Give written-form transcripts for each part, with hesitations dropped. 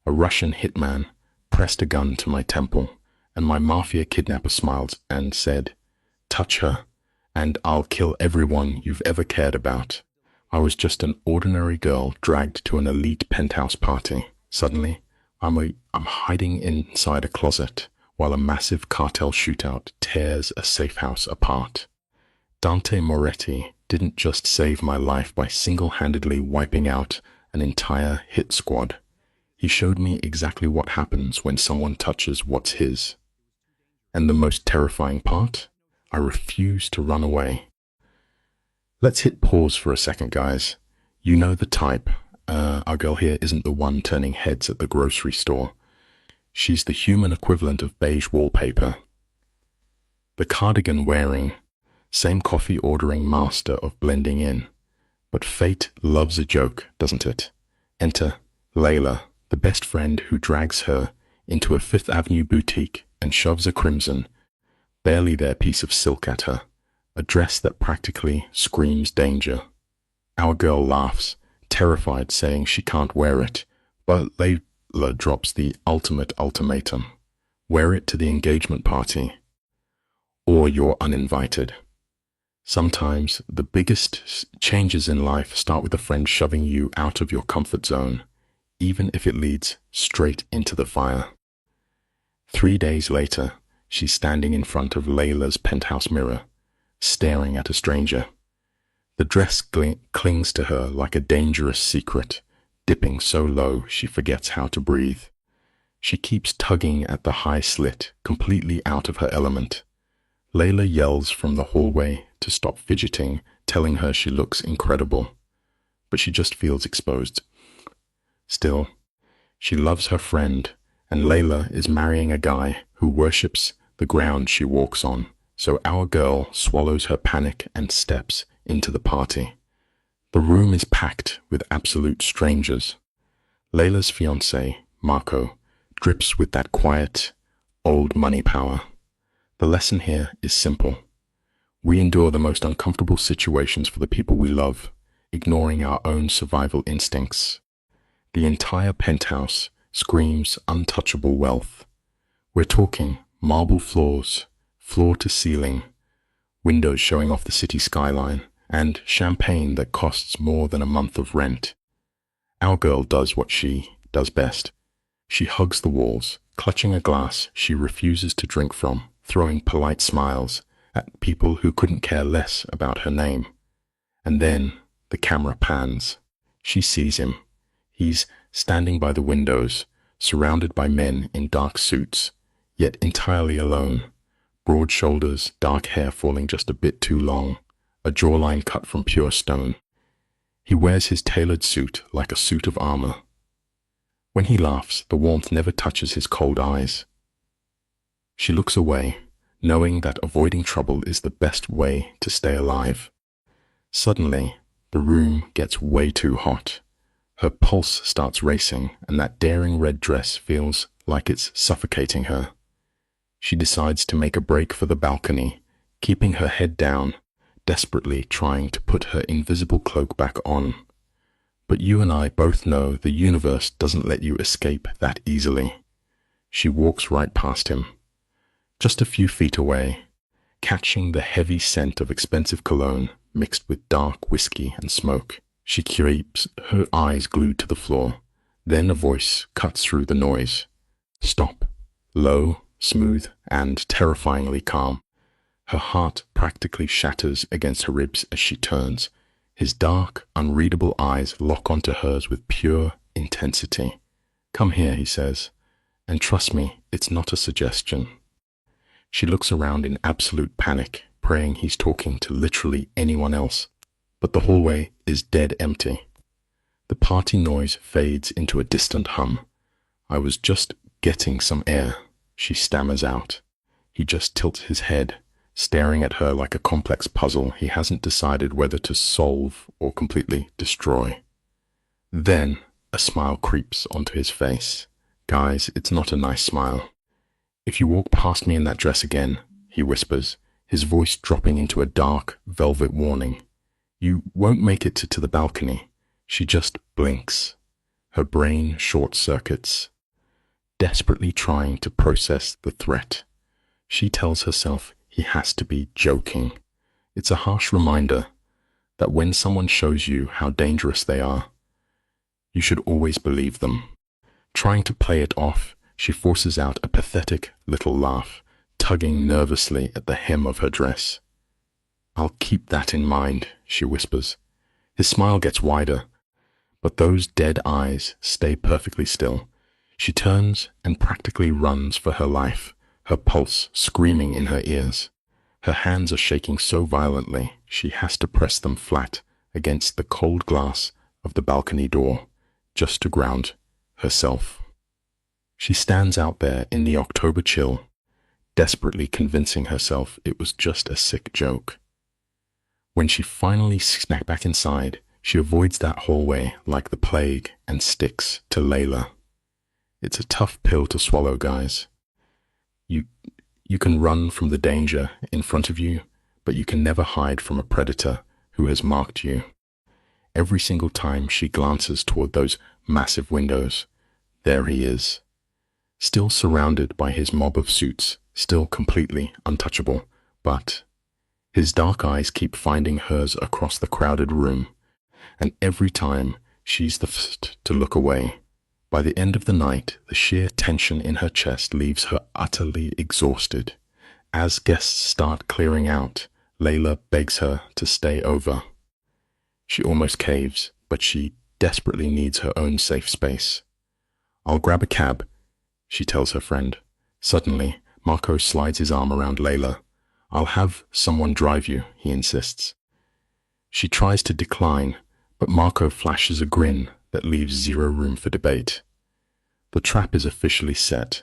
A Russian hitman pressed a gun to my temple, and my Mafia kidnapper smiled and said, "Touch her, and I'll kill everyone you've ever cared about." I was just an ordinary girl dragged to an elite penthouse party. Suddenly, I'm hiding inside a closet while a massive cartel shootout tears a safe house apart. Dante Moretti didn't just save my life by single-handedly wiping out an entire hit squad. He showed me exactly what happens when someone touches what's his. And the most terrifying part? I refuse to run away. Let's hit pause for a second, guys. You know the type. Our girl here isn't the one turning heads at the grocery store. She's the human equivalent of beige wallpaper. The cardigan wearing, same coffee ordering master of blending in. But fate loves a joke, doesn't it? Enter Layla, the best friend who drags her into a Fifth Avenue boutique and shoves a crimson, barely there piece of silk at her, a dress that practically screams danger. Our girl laughs, terrified, saying she can't wear it, but Layla drops the ultimate ultimatum. Wear it to the engagement party, or you're uninvited. Sometimes the biggest changes in life start with a friend shoving you out of your comfort zone, even if it leads straight into the fire. 3 days later, she's standing in front of Layla's penthouse mirror, staring at a stranger. The dress clings to her like a dangerous secret, dipping so low she forgets how to breathe. She keeps tugging at the high slit, completely out of her element. Layla yells from the hallway to stop fidgeting, telling her she looks incredible. But she just feels exposed. Still, she loves her friend, and Layla is marrying a guy who worships the ground she walks on. So our girl swallows her panic and steps into the party. The room is packed with absolute strangers. Layla's fiancé, Marco, drips with that quiet, old money power. The lesson here is simple. We endure the most uncomfortable situations for the people we love, ignoring our own survival instincts. The entire penthouse screams untouchable wealth. We're talking marble floors, floor to ceiling, windows showing off the city skyline, and champagne that costs more than a month of rent. Our girl does what she does best. She hugs the walls, clutching a glass she refuses to drink from, throwing polite smiles at people who couldn't care less about her name. And then the camera pans. She sees him. He's standing by the windows, surrounded by men in dark suits, yet entirely alone. Broad shoulders, dark hair falling just a bit too long, a jawline cut from pure stone. He wears his tailored suit like a suit of armor. When he laughs, the warmth never touches his cold eyes. She looks away, knowing that avoiding trouble is the best way to stay alive. Suddenly, the room gets way too hot. Her pulse starts racing, and that daring red dress feels like it's suffocating her. She decides to make a break for the balcony, keeping her head down, desperately trying to put her invisible cloak back on. But you and I both know the universe doesn't let you escape that easily. She walks right past him, just a few feet away, catching the heavy scent of expensive cologne mixed with dark whiskey and smoke. She keeps her eyes glued to the floor. Then a voice cuts through the noise. Stop. Low, smooth, and terrifyingly calm. Her heart practically shatters against her ribs as she turns. His dark, unreadable eyes lock onto hers with pure intensity. Come here, he says, and trust me, it's not a suggestion. She looks around in absolute panic, praying he's talking to literally anyone else. But the hallway is dead empty. The party noise fades into a distant hum. I was just getting some air, she stammers out. He just tilts his head, staring at her like a complex puzzle he hasn't decided whether to solve or completely destroy. Then a smile creeps onto his face. Guys, it's not a nice smile. If you walk past me in that dress again, he whispers, his voice dropping into a dark, velvet warning. You won't make it to the balcony. She just blinks. Her brain short circuits. desperately trying to process the threat. She tells herself he has to be joking. It's a harsh reminder that when someone shows you how dangerous they are, you should always believe them. Trying to play it off, she forces out a pathetic little laugh, tugging nervously at the hem of her dress. "I'll keep that in mind," she whispers. His smile gets wider, but those dead eyes stay perfectly still. She turns and practically runs for her life, her pulse screaming in her ears. Her hands are shaking so violently she has to press them flat against the cold glass of the balcony door just to ground herself. She stands out there in the October chill, desperately convincing herself it was just a sick joke. When she finally snaps back inside, she avoids that hallway like the plague and sticks to Layla. It's a tough pill to swallow, guys. You can run from the danger in front of you, but you can never hide from a predator who has marked you. Every single time she glances toward those massive windows, there he is, still surrounded by his mob of suits, still completely untouchable, but his dark eyes keep finding hers across the crowded room, and every time she's the first to look away. By the end of the night, the sheer tension in her chest leaves her utterly exhausted. As guests start clearing out, Layla begs her to stay over. She almost caves, but she desperately needs her own safe space. "I'll grab a cab," she tells her friend. Suddenly, Marco slides his arm around Layla. "I'll have someone drive you," he insists. She tries to decline, but Marco flashes a grin that leaves zero room for debate. The trap is officially set.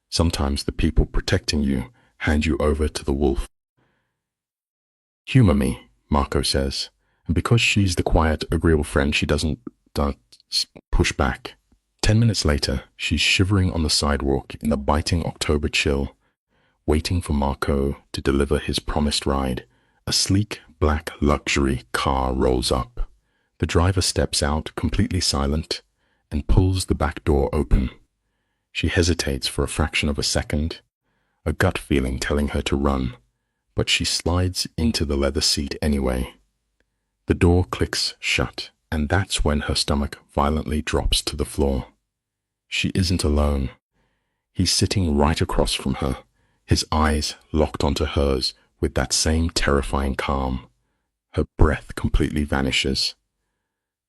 Sometimes the people protecting you hand you over to the wolf. "Humor me," Marco says, and because she's the quiet, agreeable friend, she doesn't push back. 10 minutes later, she's shivering on the sidewalk in the biting October chill, waiting for Marco to deliver his promised ride. A sleek, black luxury car rolls up. The driver steps out, completely silent, and pulls the back door open. She hesitates for a fraction of a second, a gut feeling telling her to run, but she slides into the leather seat anyway. The door clicks shut, and that's when her stomach violently drops to the floor. She isn't alone. He's sitting right across from her, his eyes locked onto hers with that same terrifying calm. Her breath completely vanishes.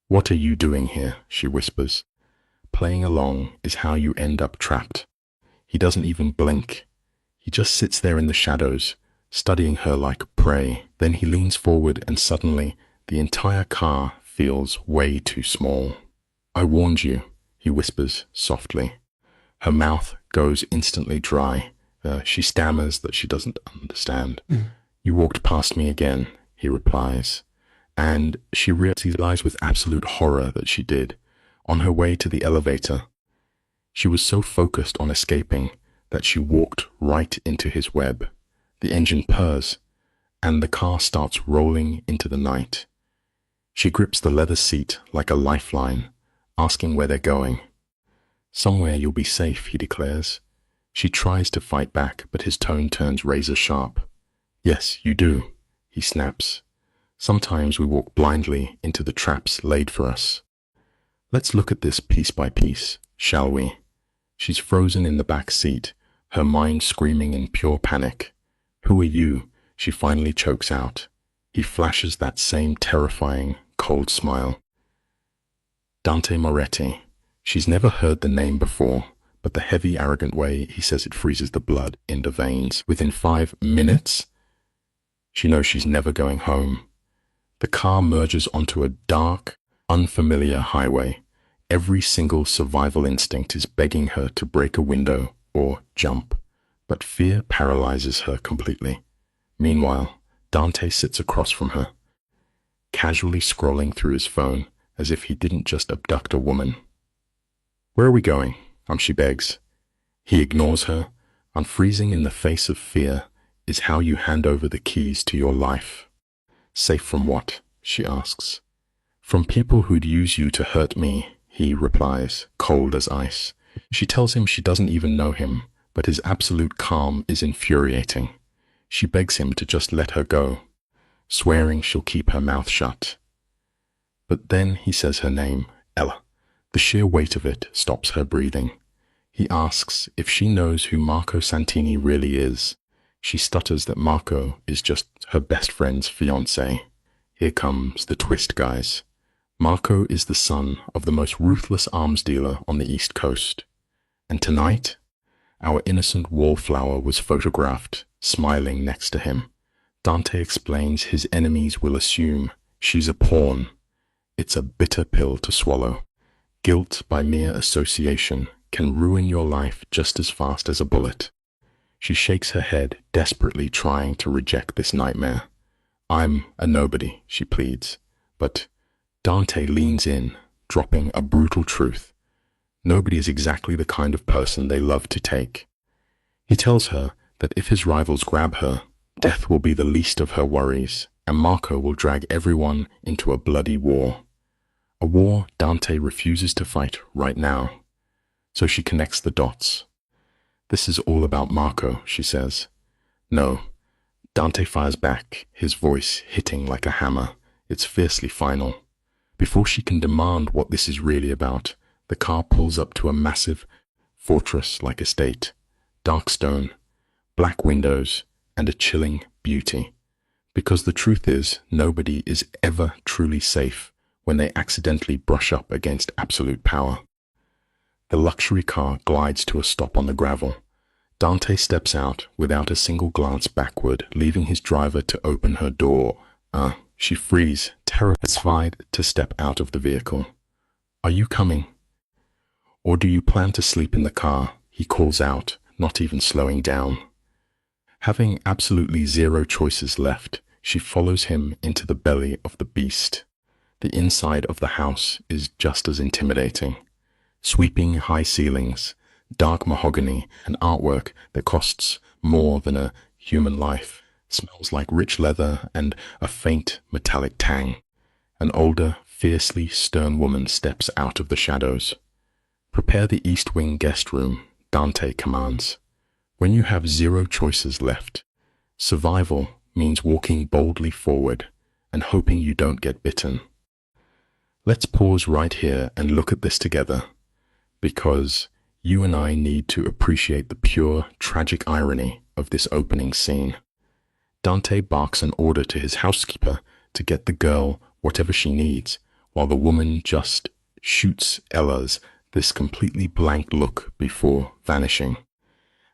"What are you doing here?" she whispers. Playing along is how you end up trapped. He doesn't even blink. He just sits there in the shadows, studying her like prey. Then he leans forward and suddenly the entire car feels way too small. "I warned you," he whispers softly. Her mouth goes instantly dry. She stammers that she doesn't understand. "You walked past me again," he replies. And she realizes with absolute horror that she did. On her way to the elevator, she was so focused on escaping that she walked right into his web. The engine purrs, and the car starts rolling into the night. She grips the leather seat like a lifeline, asking where they're going. "Somewhere you'll be safe," he declares. She tries to fight back, but his tone turns razor sharp. "Yes, you do," he snaps. "Sometimes we walk blindly into the traps laid for us. Let's look at this piece by piece, shall we?" She's frozen in the back seat, her mind screaming in pure panic. "Who are you?" she finally chokes out. He flashes that same terrifying, cold smile. "Dante Moretti." She's never heard the name before, but the heavy, arrogant way he says it freezes the blood in the veins. Within 5 minutes, she knows she's never going home. The car merges onto a dark, unfamiliar highway. Every single survival instinct is begging her to break a window or jump, but fear paralyzes her completely. Meanwhile, Dante sits across from her, casually scrolling through his phone as if he didn't just abduct a woman. "Where are we going?" She begs. He ignores her. Unfreezing in the face of fear is how you hand over the keys to your life. "Safe from what?" she asks. "From people who'd use you to hurt me," he replies, cold as ice. She tells him she doesn't even know him, but his absolute calm is infuriating. She begs him to just let her go, swearing she'll keep her mouth shut. But then he says her name, Ella. The sheer weight of it stops her breathing. He asks if she knows who Marco Santini really is. She stutters that Marco is just her best friend's fiancé. Here comes the twist, guys. Marco is the son of the most ruthless arms dealer on the East Coast. And tonight, our innocent wallflower was photographed, smiling next to him. Dante explains his enemies will assume she's a pawn. It's a bitter pill to swallow. Guilt by mere association can ruin your life just as fast as a bullet. She shakes her head, desperately trying to reject this nightmare. I'm a nobody, she pleads. But Dante leans in, dropping a brutal truth. Nobody is exactly the kind of person they love to take. He tells her that if his rivals grab her, death will be the least of her worries, and Marco will drag everyone into a bloody war. A war Dante refuses to fight right now. So she connects the dots. This is all about Marco, she says. No. Dante fires back, his voice hitting like a hammer. It's fiercely final. Before she can demand what this is really about, the car pulls up to a massive, fortress-like estate. Dark stone, black windows, and a chilling beauty. Because the truth is, nobody is ever truly safe when they accidentally brush up against absolute power. The luxury car glides to a stop on the gravel. Dante steps out without a single glance backward, leaving his driver to open her door. She frees, terrified to step out of the vehicle. Are you coming? Or do you plan to sleep in the car? He calls out, not even slowing down. Having absolutely zero choices left, she follows him into the belly of the beast. The inside of the house is just as intimidating. Sweeping high ceilings, dark mahogany, and artwork that costs more than a human life. Smells like rich leather and a faint metallic tang. An older, fiercely stern woman steps out of the shadows. Prepare the East Wing guest room, Dante commands. When you have zero choices left, survival means walking boldly forward and hoping you don't get bitten. Let's pause right here and look at this together, because you and I need to appreciate the pure, tragic irony of this opening scene. Dante barks an order to his housekeeper to get the girl whatever she needs, while the woman just shoots Ella's this completely blank look before vanishing.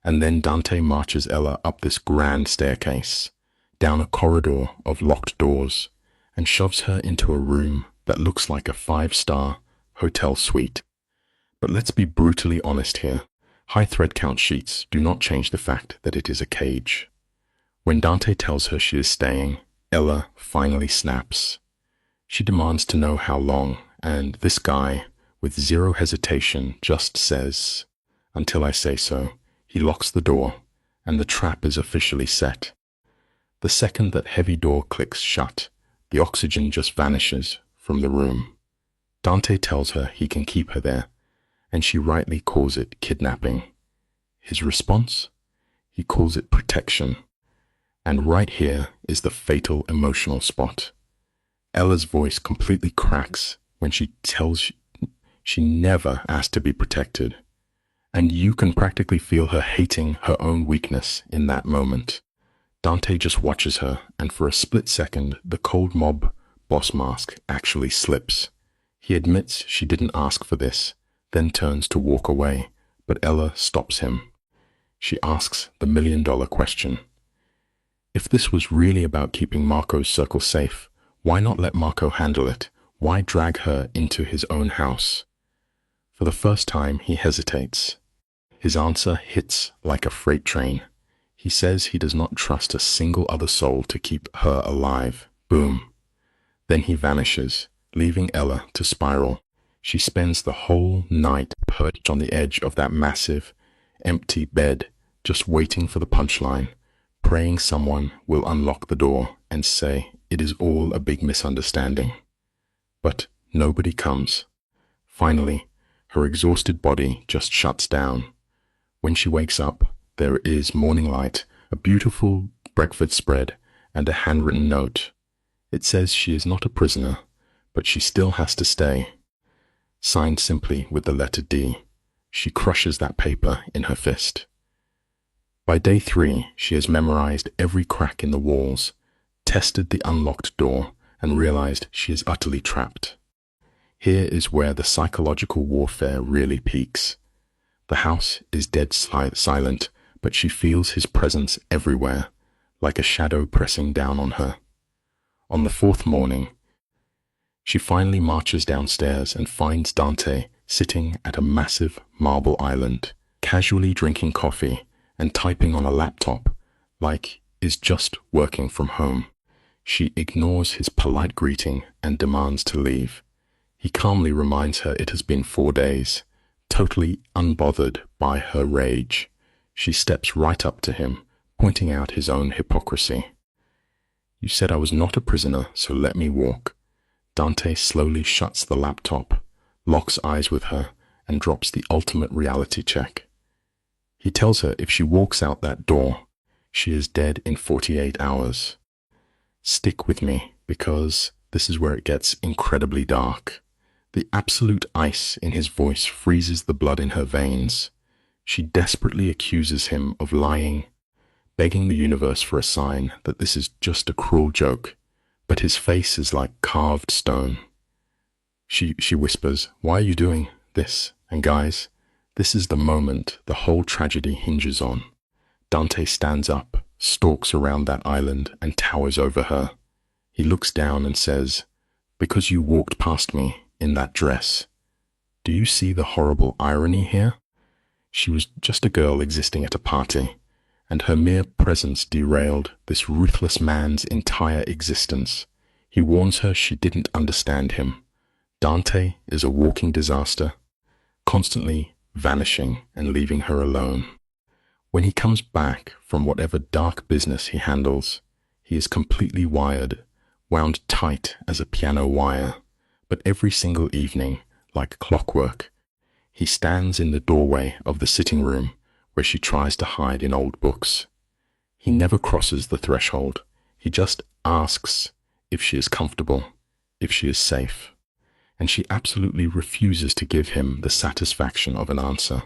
And then Dante marches Ella up this grand staircase, down a corridor of locked doors, and shoves her into a room that looks like a 5-star hotel suite. But let's be brutally honest here. High thread count sheets do not change the fact that it is a cage. When Dante tells her she is staying, Ella finally snaps. She demands to know how long, and this guy, with zero hesitation, just says, "Until I say so." He locks the door, and the trap is officially set. The second that heavy door clicks shut, the oxygen just vanishes from the room. Dante tells her he can keep her there, and she rightly calls it kidnapping. His response? He calls it protection. And right here is the fatal emotional spot. Ella's voice completely cracks when she tells she never asked to be protected. And you can practically feel her hating her own weakness in that moment. Dante just watches her, and for a split second, the cold mob boss mask actually slips. He admits she didn't ask for this, then turns to walk away, but Ella stops him. She asks the million-dollar question. If this was really about keeping Marco's circle safe, why not let Marco handle it? Why drag her into his own house? For the first time, he hesitates. His answer hits like a freight train. He says he does not trust a single other soul to keep her alive. Boom. Then he vanishes, leaving Ella to spiral. She spends the whole night perched on the edge of that massive, empty bed, just waiting for the punchline, praying someone will unlock the door and say it is all a big misunderstanding. But nobody comes. Finally, Her exhausted body just shuts down. When she wakes up, there is morning light, a beautiful breakfast spread, and a handwritten note. It says she is not a prisoner, but she still has to stay. Signed simply with the letter D. She crushes that paper in her fist. By day 3, she has memorized every crack in the walls, tested the unlocked door, and realized she is utterly trapped. Here is where the psychological warfare really peaks. The house is dead silent, but she feels his presence everywhere, like a shadow pressing down on her. On the 4th morning, she finally marches downstairs and finds Dante sitting at a massive marble island, casually drinking coffee and typing on a laptop like is just working from home. She ignores his polite greeting and demands to leave. He calmly reminds her it has been 4 days, totally unbothered by her rage. She steps right up to him, pointing out his own hypocrisy. You said I was not a prisoner, so let me walk. Dante slowly shuts the laptop, locks eyes with her, and drops the ultimate reality check. He tells her if she walks out that door, she is dead in 48 hours. Stick with me, because this is where it gets incredibly dark. The absolute ice in his voice freezes the blood in her veins. She desperately accuses him of lying, begging the universe for a sign that this is just a cruel joke, but his face is like carved stone. She whispers, "Why are you doing this?" And guys, this is the moment the whole tragedy hinges on. Dante stands up, stalks around that island, and towers over her. He looks down and says, "Because you walked past me in that dress. Do you see the horrible irony here? She was just a girl existing at a party, and her mere presence derailed this ruthless man's entire existence. He warns her she didn't understand him. Dante is a walking disaster, constantly vanishing and leaving her alone. When he comes back from whatever dark business he handles, he is completely wound tight as a piano wire. But every single evening, like clockwork, he stands in the doorway of the sitting room where she tries to hide in old books. He never crosses the threshold. He just asks if she is comfortable, if she is safe. And she absolutely refuses to give him the satisfaction of an answer.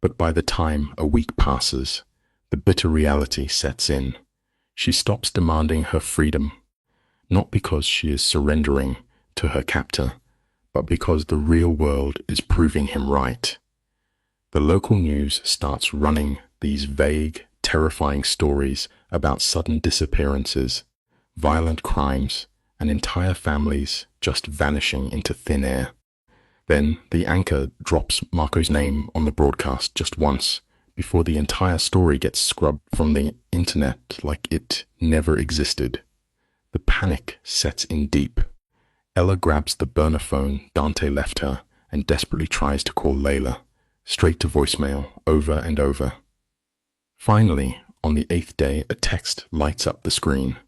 But by the time a week passes, the bitter reality sets in. She stops demanding her freedom, not because she is surrendering to her captor, but because the real world is proving him right. The local news starts running these vague, terrifying stories about sudden disappearances, violent crimes, and entire families just vanishing into thin air. Then the anchor drops Marco's name on the broadcast just once before the entire story gets scrubbed from the internet like it never existed. The panic sets in deep. Ella grabs the burner phone Dante left her and desperately tries to call Layla, straight to voicemail, over and over. Finally, on the 8th day, a text lights up the screen.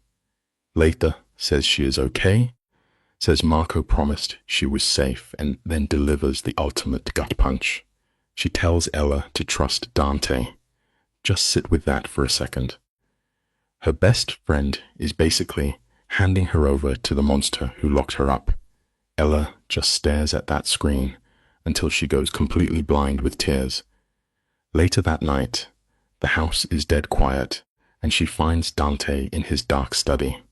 Layla says she is okay, says Marco promised she was safe, and then delivers the ultimate gut punch. She tells Ella to trust Dante. Just sit with that for a second. Her best friend is basically handing her over to the monster who locked her up. Ella just stares at that screen until she goes completely blind with tears. Later that night, the house is dead quiet, and she finds Dante in his dark study.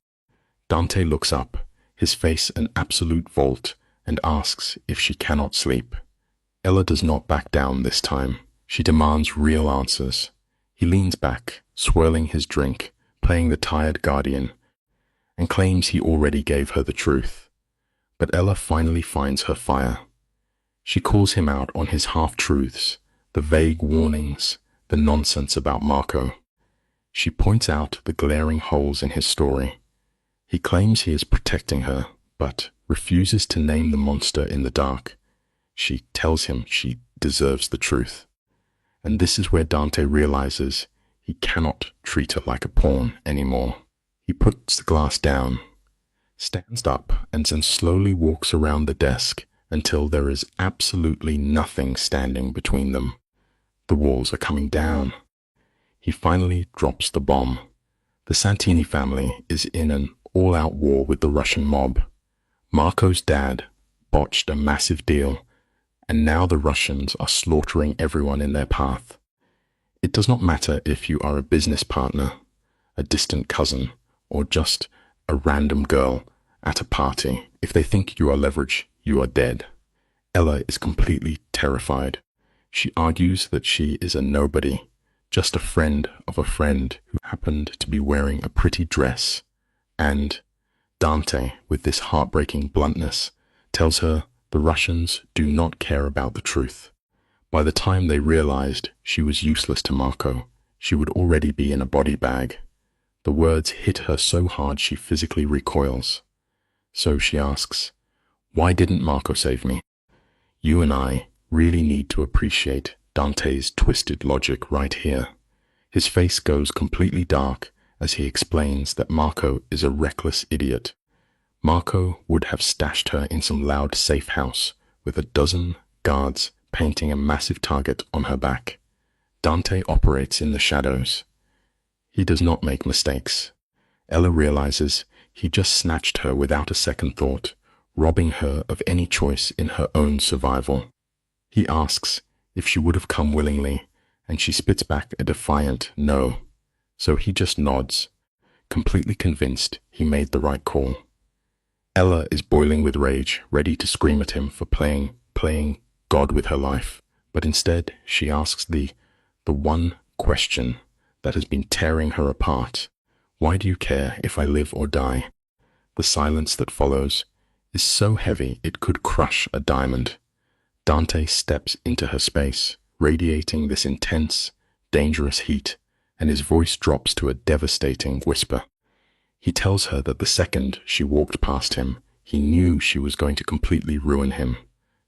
Dante looks up, his face an absolute vault, and asks if she cannot sleep. Ella does not back down this time. She demands real answers. He leans back, swirling his drink, playing the tired guardian, and claims he already gave her the truth. But Ella finally finds her fire. She calls him out on his half-truths, the vague warnings, the nonsense about Marco. She points out the glaring holes in his story. He claims he is protecting her, but refuses to name the monster in the dark. She tells him she deserves the truth. And this is where Dante realizes he cannot treat her like a pawn anymore. He puts the glass down, stands up, and then slowly walks around the desk, until there is absolutely nothing standing between them. The walls are coming down. He finally drops the bomb. The Santini family is in an all-out war with the Russian mob. Marco's dad botched a massive deal, and now the Russians are slaughtering everyone in their path. It does not matter if you are a business partner, a distant cousin, or just a random girl at a party. If they think you are leverage, you are dead. Ella is completely terrified. She argues that she is a nobody, just a friend of a friend who happened to be wearing a pretty dress. And Dante, with this heartbreaking bluntness, tells her the Russians do not care about the truth. By the time they realized she was useless to Marco, she would already be in a body bag. The words hit her so hard she physically recoils. So she asks, "Why didn't Marco save me?" You and I really need to appreciate Dante's twisted logic right here. His face goes completely dark as he explains that Marco is a reckless idiot. Marco would have stashed her in some loud safe house with a dozen guards painting a massive target on her back. Dante operates in the shadows. He does not make mistakes. Ella realizes he just snatched her without a second thought, robbing her of any choice in her own survival. He asks if she would have come willingly, and she spits back a defiant no. So he just nods, completely convinced he made the right call. Ella is boiling with rage, ready to scream at him for playing God with her life, but instead she asks the one question that has been tearing her apart. Why do you care if I live or die? The silence that follows is so heavy it could crush a diamond. Dante steps into her space, radiating this intense, dangerous heat, and his voice drops to a devastating whisper. He tells her that the second she walked past him, he knew she was going to completely ruin him.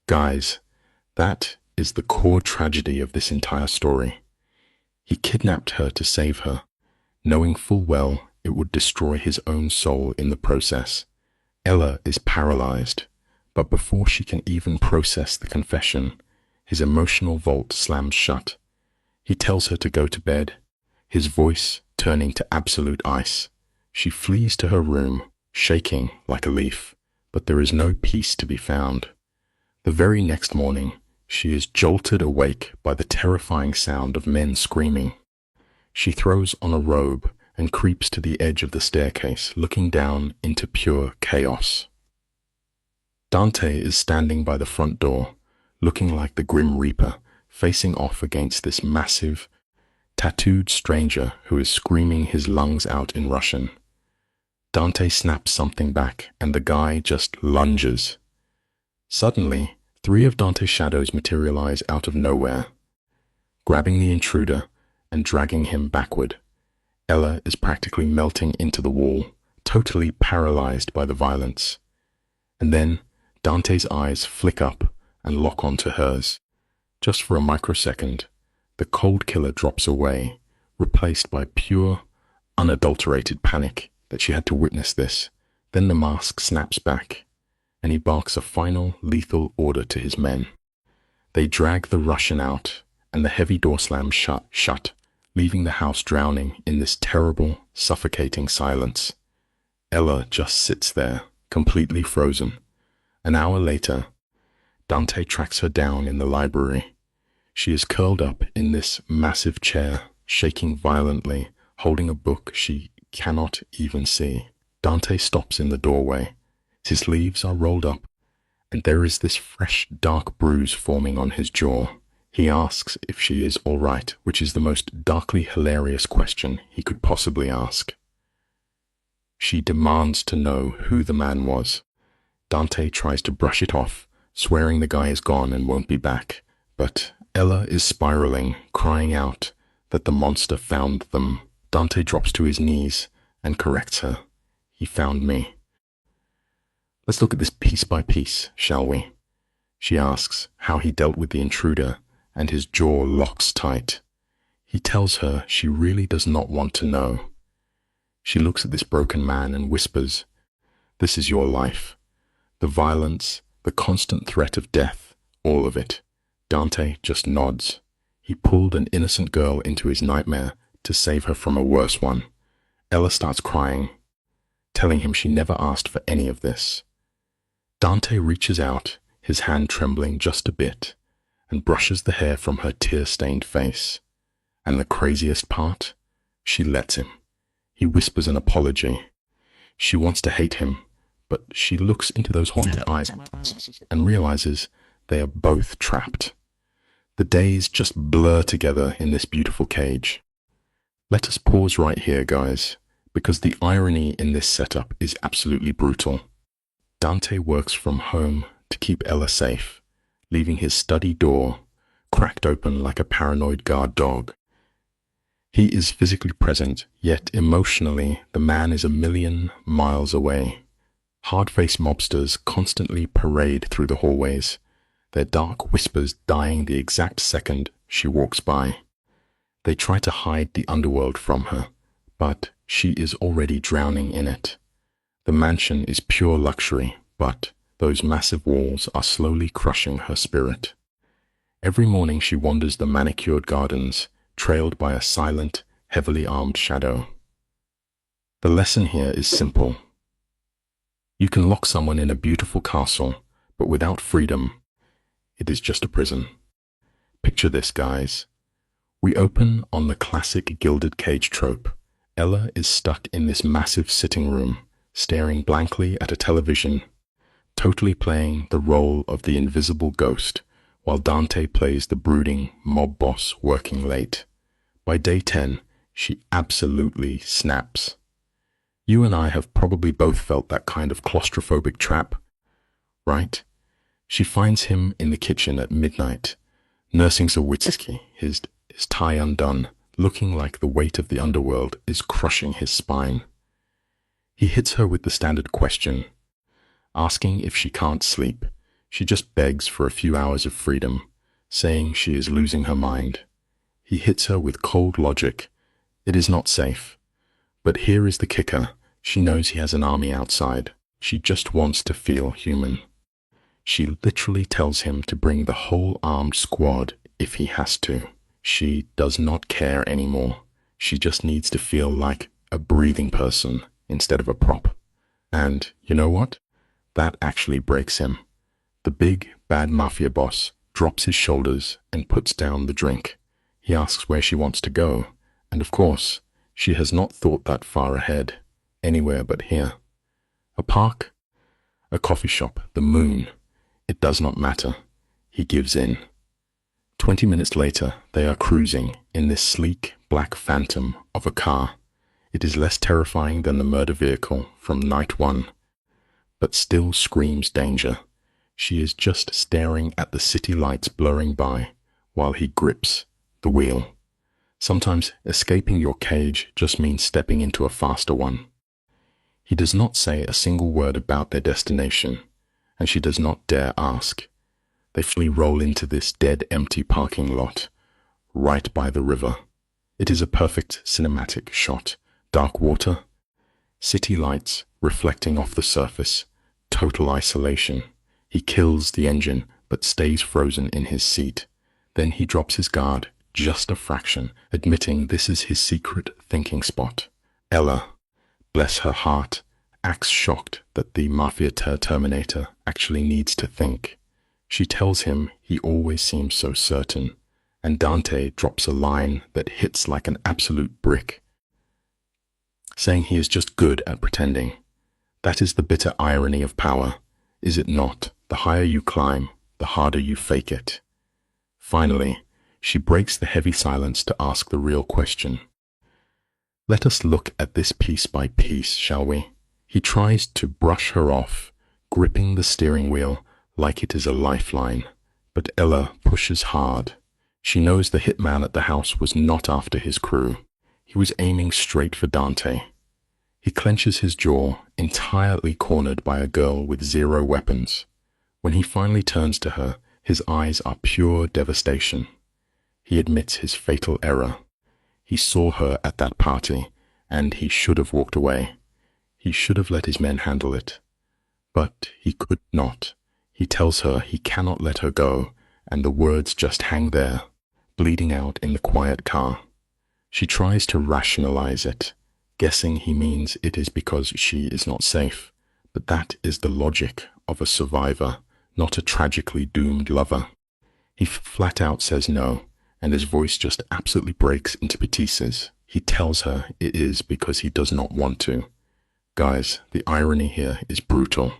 Guys, that is the core tragedy of this entire story. He kidnapped her to save her, knowing full well it would destroy his own soul in the process. Ella is paralyzed, but before she can even process the confession, his emotional vault slams shut. He tells her to go to bed, his voice turning to absolute ice. She flees to her room, shaking like a leaf, but there is no peace to be found. The very next morning, she is jolted awake by the terrifying sound of men screaming. She throws on a robe and creeps to the edge of the staircase, looking down into pure chaos. Dante is standing by the front door, looking like the Grim Reaper, facing off against this massive, tattooed stranger who is screaming his lungs out in Russian. Dante snaps something back, and the guy just lunges. Suddenly, 3 of Dante's shadows materialize out of nowhere, grabbing the intruder and dragging him backward. Ella is practically melting into the wall, totally paralyzed by the violence. And then Dante's eyes flick up and lock onto hers. Just for a microsecond, the cold killer drops away, replaced by pure, unadulterated panic that she had to witness this. Then the mask snaps back, and he barks a final lethal order to his men. They drag the Russian out, and the heavy door slams shut, leaving the house drowning in this terrible, suffocating silence. Ella just sits there, completely frozen. An hour later, Dante tracks her down in the library. She is curled up in this massive chair, shaking violently, holding a book she cannot even see. Dante stops in the doorway. His sleeves are rolled up, and there is this fresh, dark bruise forming on his jaw. He asks if she is all right, which is the most darkly hilarious question he could possibly ask. She demands to know who the man was. Dante tries to brush it off, swearing the guy is gone and won't be back, but Ella is spiraling, crying out that the monster found them. Dante drops to his knees and corrects her. He found me. Let's look at this piece by piece, shall we? She asks how he dealt with the intruder, and his jaw locks tight. He tells her she really does not want to know. She looks at this broken man and whispers, "This is your life. The violence The constant threat of death, all of it. Dante just nods. He pulled an innocent girl into his nightmare to save her from a worse one. Ella starts crying, telling him she never asked for any of this. Dante reaches out, his hand trembling just a bit, and brushes the hair from her tear-stained face. And the craziest part? She lets him. He whispers an apology. She wants to hate him, but she looks into those haunted eyes and realizes they are both trapped. The days just blur together in this beautiful cage. Let us pause right here, guys, because the irony in this setup is absolutely brutal. Dante works from home to keep Ella safe, leaving his study door cracked open like a paranoid guard dog. He is physically present, yet emotionally the man is a million miles away. Hard-faced mobsters constantly parade through the hallways, their dark whispers dying the exact second she walks by. They try to hide the underworld from her, but she is already drowning in it. The mansion is pure luxury, but those massive walls are slowly crushing her spirit. Every morning she wanders the manicured gardens, trailed by a silent, heavily armed shadow. The lesson here is simple. You can lock someone in a beautiful castle, but without freedom, it is just a prison. Picture this, guys. We open on the classic gilded cage trope. Ella is stuck in this massive sitting room, staring blankly at a television, totally playing the role of the invisible ghost, while Dante plays the brooding mob boss working late. By day 10, she absolutely snaps. You and I have probably both felt that kind of claustrophobic trap, right? She finds him in the kitchen at midnight, nursing some whiskey, his tie undone, looking like the weight of the underworld is crushing his spine. He hits her with the standard question, asking if she can't sleep. She just begs for a few hours of freedom, saying she is losing her mind. He hits her with cold logic. It is not safe. But here is the kicker. She knows he has an army outside. She just wants to feel human. She literally tells him to bring the whole armed squad if he has to. She does not care anymore. She just needs to feel like a breathing person instead of a prop. And you know what? That actually breaks him. The big, bad mafia boss drops his shoulders and puts down the drink. He asks where she wants to go, and of course, she has not thought that far ahead, anywhere but here. A park? A coffee shop? The moon? It does not matter. He gives in. 20 minutes later, they are cruising in this sleek, black phantom of a car. It is less terrifying than the murder vehicle from night one, but still screams danger. She is just staring at the city lights blurring by while he grips the wheel. Sometimes escaping your cage just means stepping into a faster one. He does not say a single word about their destination, and she does not dare ask. They fully roll into this dead, empty parking lot, right by the river. It is a perfect cinematic shot. Dark water, city lights reflecting off the surface, total isolation. He kills the engine, but stays frozen in his seat. Then he drops his guard, just a fraction, admitting this is his secret thinking spot. Ella, bless her heart, acts shocked that the Mafia Terminator actually needs to think. She tells him he always seems so certain, and Dante drops a line that hits like an absolute brick, saying he is just good at pretending. That is the bitter irony of power, is it not? The higher you climb, the harder you fake it. Finally, she breaks the heavy silence to ask the real question. Let us look at this piece by piece, shall we? He tries to brush her off, gripping the steering wheel like it is a lifeline. But Ella pushes hard. She knows the hitman at the house was not after his crew. He was aiming straight for Dante. He clenches his jaw, entirely cornered by a girl with 0 weapons. When he finally turns to her, his eyes are pure devastation. He admits his fatal error. He saw her at that party, and he should have walked away. He should have let his men handle it. But he could not. He tells her he cannot let her go, and the words just hang there, bleeding out in the quiet car. She tries to rationalize it, guessing he means it is because she is not safe, but that is the logic of a survivor, not a tragically doomed lover. He flat out says no, and his voice just absolutely breaks into pieces. He tells her it is because he does not want to. Guys, the irony here is brutal.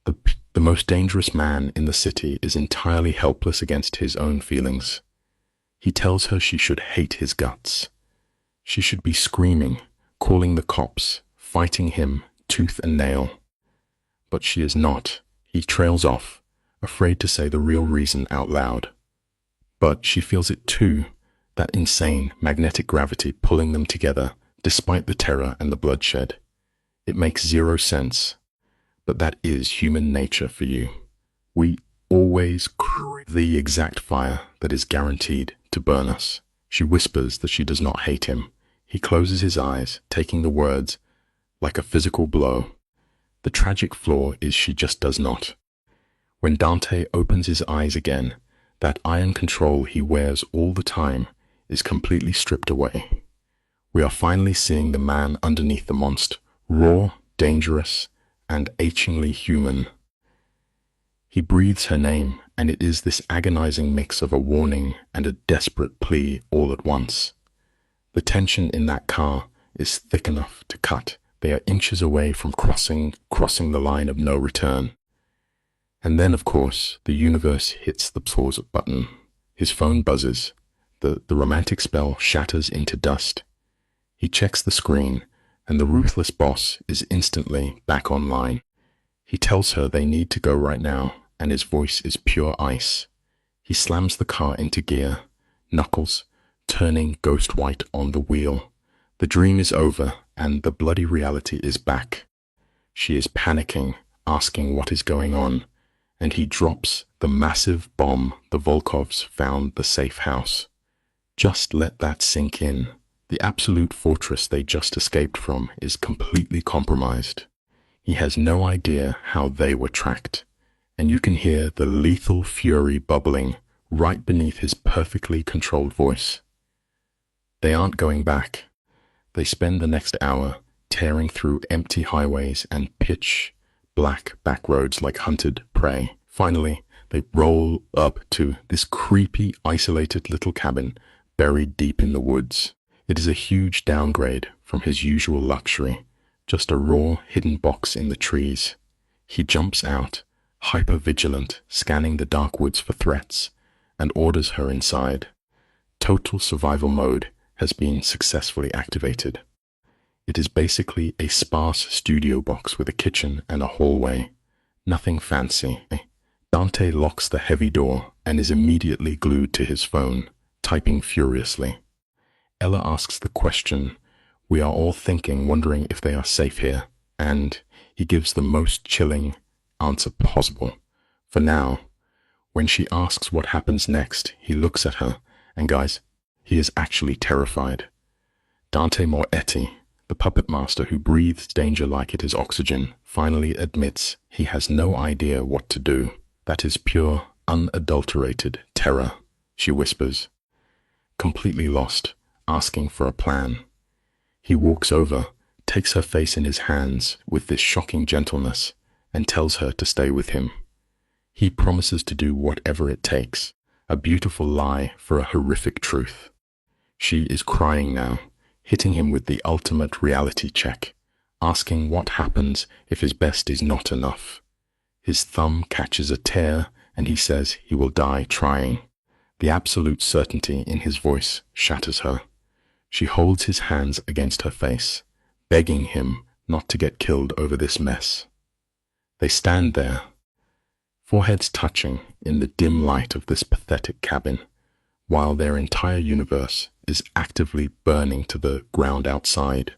The most dangerous man in the city is entirely helpless against his own feelings. He tells her she should hate his guts. She should be screaming, calling the cops, fighting him tooth and nail. But she is not. He trails off, afraid to say the real reason out loud. But she feels it too, that insane magnetic gravity pulling them together despite the terror and the bloodshed. It makes zero sense. But that is human nature for you. We always crave the exact fire that is guaranteed to burn us. She whispers that she does not hate him. He closes his eyes, taking the words like a physical blow. The tragic flaw is she just does not. When Dante opens his eyes again, that iron control he wears all the time is completely stripped away. We are finally seeing the man underneath the monster, raw, dangerous, and achingly human. He breathes her name, and it is this agonizing mix of a warning and a desperate plea all at once. The tension in that car is thick enough to cut. They are inches away from crossing the line of no return. And then, of course, the universe hits the pause button. His phone buzzes. The romantic spell shatters into dust. He checks the screen, and the ruthless boss is instantly back online. He tells her they need to go right now, and his voice is pure ice. He slams the car into gear, knuckles turning ghost white on the wheel. The dream is over, and the bloody reality is back. She is panicking, asking what is going on, and he drops the massive bomb the Volkovs found the safe house. Just let that sink in. The absolute fortress they just escaped from is completely compromised. He has no idea how they were tracked, and you can hear the lethal fury bubbling right beneath his perfectly controlled voice. They aren't going back. They spend the next hour tearing through empty highways and pitch black back roads like hunted prey. Finally, they roll up to this creepy, isolated little cabin buried deep in the woods. It is a huge downgrade from his usual luxury, just a raw, hidden box in the trees. He jumps out, hyper-vigilant, scanning the dark woods for threats, and orders her inside. Total survival mode has been successfully activated. It is basically a sparse studio box with a kitchen and a hallway. Nothing fancy. Dante locks the heavy door and is immediately glued to his phone, typing furiously. Ella asks the question we are all thinking, wondering if they are safe here, and he gives the most chilling answer possible. For now, when she asks what happens next, he looks at her, and guys, he is actually terrified. Dante Moretti, the puppet master who breathes danger like it is oxygen, finally admits he has no idea what to do. That is pure, unadulterated terror, she whispers, completely lost, asking for a plan. He walks over, takes her face in his hands with this shocking gentleness, and tells her to stay with him. He promises to do whatever it takes, a beautiful lie for a horrific truth. She is crying now, hitting him with the ultimate reality check, asking what happens if his best is not enough. His thumb catches a tear, and he says he will die trying. The absolute certainty in his voice shatters her. She holds his hands against her face, begging him not to get killed over this mess. They stand there, foreheads touching in the dim light of this pathetic cabin, while their entire universe is actively burning to the ground outside.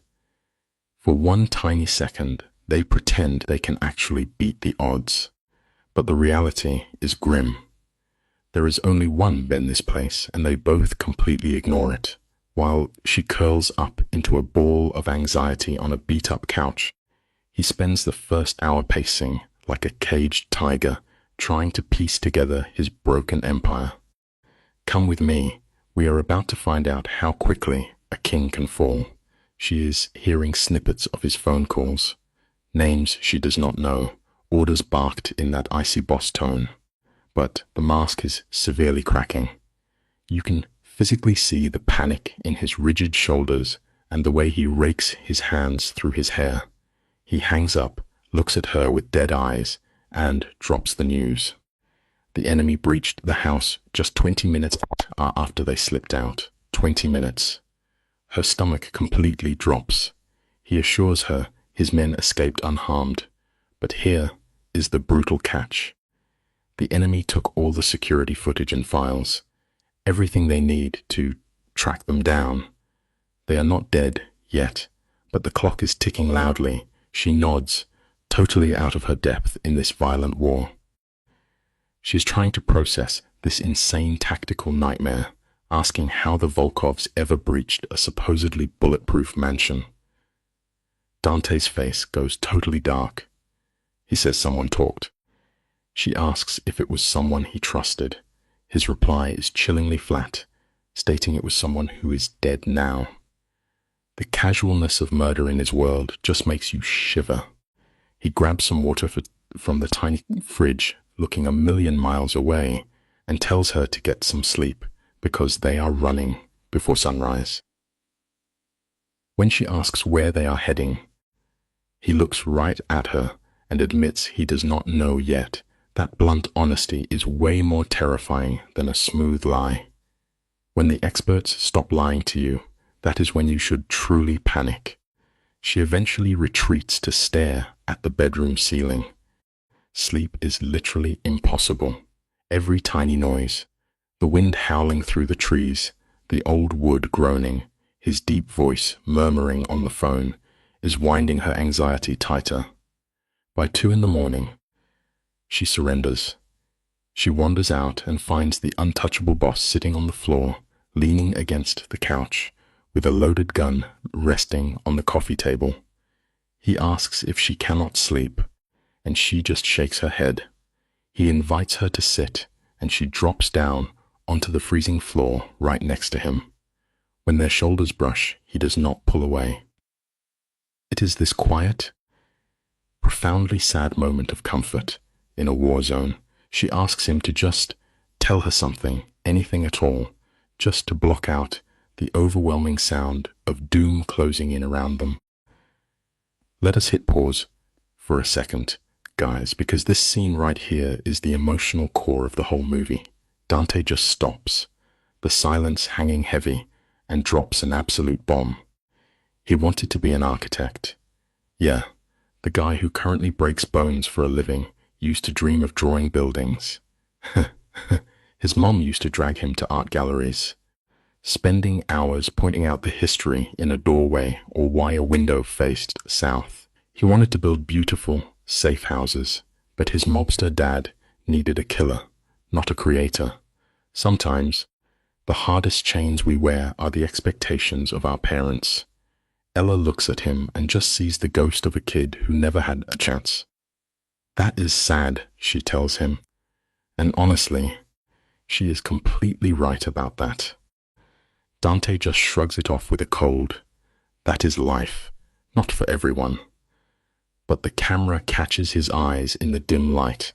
For one tiny second, they pretend they can actually beat the odds, but the reality is grim. There is only one bed in this place, and they both completely ignore it. While she curls up into a ball of anxiety on a beat-up couch, he spends the first hour pacing like a caged tiger, trying to piece together his broken empire. Come with me. We are about to find out how quickly a king can fall. She is hearing snippets of his phone calls, names she does not know, orders barked in that icy boss tone. But the mask is severely cracking. You can physically see the panic in his rigid shoulders and the way he rakes his hands through his hair. He hangs up, looks at her with dead eyes, and drops the news. The enemy breached the house just 20 minutes after they slipped out. 20 minutes. Her stomach completely drops. He assures her his men escaped unharmed. But here is the brutal catch. The enemy took all the security footage and files, everything they need to track them down. They are not dead yet, but the clock is ticking loudly. She nods, totally out of her depth in this violent war. She is trying to process this insane tactical nightmare, asking how the Volkovs ever breached a supposedly bulletproof mansion. Dante's face goes totally dark. He says someone talked. She asks if it was someone he trusted. His reply is chillingly flat, stating it was someone who is dead now. The casualness of murder in his world just makes you shiver. He grabs some water from the tiny fridge, looking a million miles away, and tells her to get some sleep because they are running before sunrise. When she asks where they are heading, he looks right at her and admits he does not know yet. That blunt honesty is way more terrifying than a smooth lie. When the experts stop lying to you, that is when you should truly panic. She eventually retreats to stare at the bedroom ceiling. Sleep is literally impossible. Every tiny noise, the wind howling through the trees, the old wood groaning, his deep voice murmuring on the phone, is winding her anxiety tighter. By 2 a.m, she surrenders. She wanders out and finds the untouchable boss sitting on the floor, leaning against the couch, with a loaded gun resting on the coffee table. He asks if she cannot sleep, and she just shakes her head. He invites her to sit, and she drops down onto the freezing floor right next to him. When their shoulders brush, he does not pull away. It is this quiet, profoundly sad moment of comfort in a war zone. She asks him to just tell her something, anything at all, just to block out the overwhelming sound of doom closing in around them. Let us hit pause for a second, guys, because this scene right here is the emotional core of the whole movie. Dante just stops, the silence hanging heavy, and drops an absolute bomb. He wanted to be an architect. Yeah, the guy who currently breaks bones for a living used to dream of drawing buildings. His mom used to drag him to art galleries, spending hours pointing out the history in a doorway or why a window faced south. He wanted to build beautiful, safe houses, but his mobster dad needed a killer, not a creator. Sometimes, the hardest chains we wear are the expectations of our parents. Ella looks at him and just sees the ghost of a kid who never had a chance. That is sad, she tells him. And honestly, she is completely right about that. Dante just shrugs it off with a cold. That is life, not for everyone. But the camera catches his eyes in the dim light,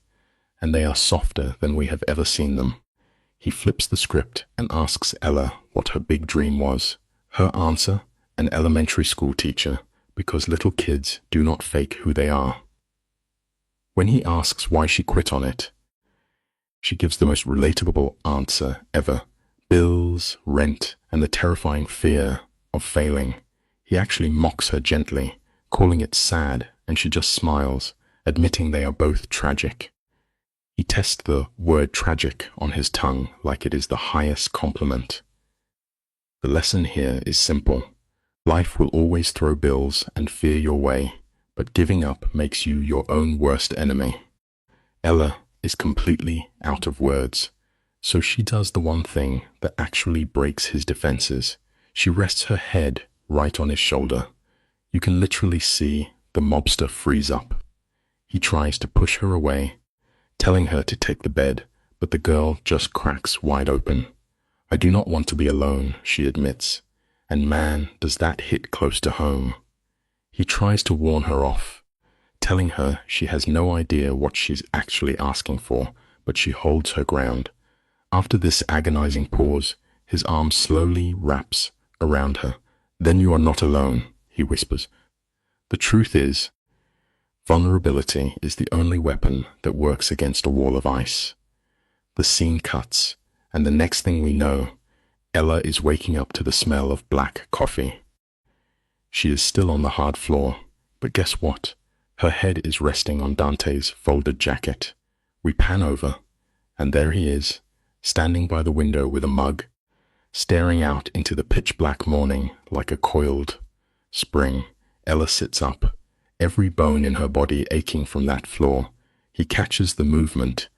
and they are softer than we have ever seen them. He flips the script and asks Ella what her big dream was. Her answer, an elementary school teacher, because little kids do not fake who they are. When he asks why she quit on it, she gives the most relatable answer ever. Bills, rent, and the terrifying fear of failing. He actually mocks her gently, calling it sad, and she just smiles, admitting they are both tragic. He tests the word tragic on his tongue like it is the highest compliment. The lesson here is simple. Life will always throw bills and fear your way, but giving up makes you your own worst enemy. Ella is completely out of words, so she does the one thing that actually breaks his defenses. She rests her head right on his shoulder. You can literally see the mobster freeze up. He tries to push her away, telling her to take the bed, but the girl just cracks wide open. I do not want to be alone, she admits, and man, does that hit close to home. He tries to warn her off, telling her she has no idea what she's actually asking for, but she holds her ground. After this agonizing pause, his arm slowly wraps around her. Then you are not alone, he whispers. The truth is, vulnerability is the only weapon that works against a wall of ice. The scene cuts, and the next thing we know, Ella is waking up to the smell of black coffee. She is still on the hard floor, but guess what? Her head is resting on Dante's folded jacket. We pan over, and there he is, standing by the window with a mug, staring out into the pitch-black morning like a coiled spring. Ella sits up, every bone in her body aching from that floor. He catches the movement,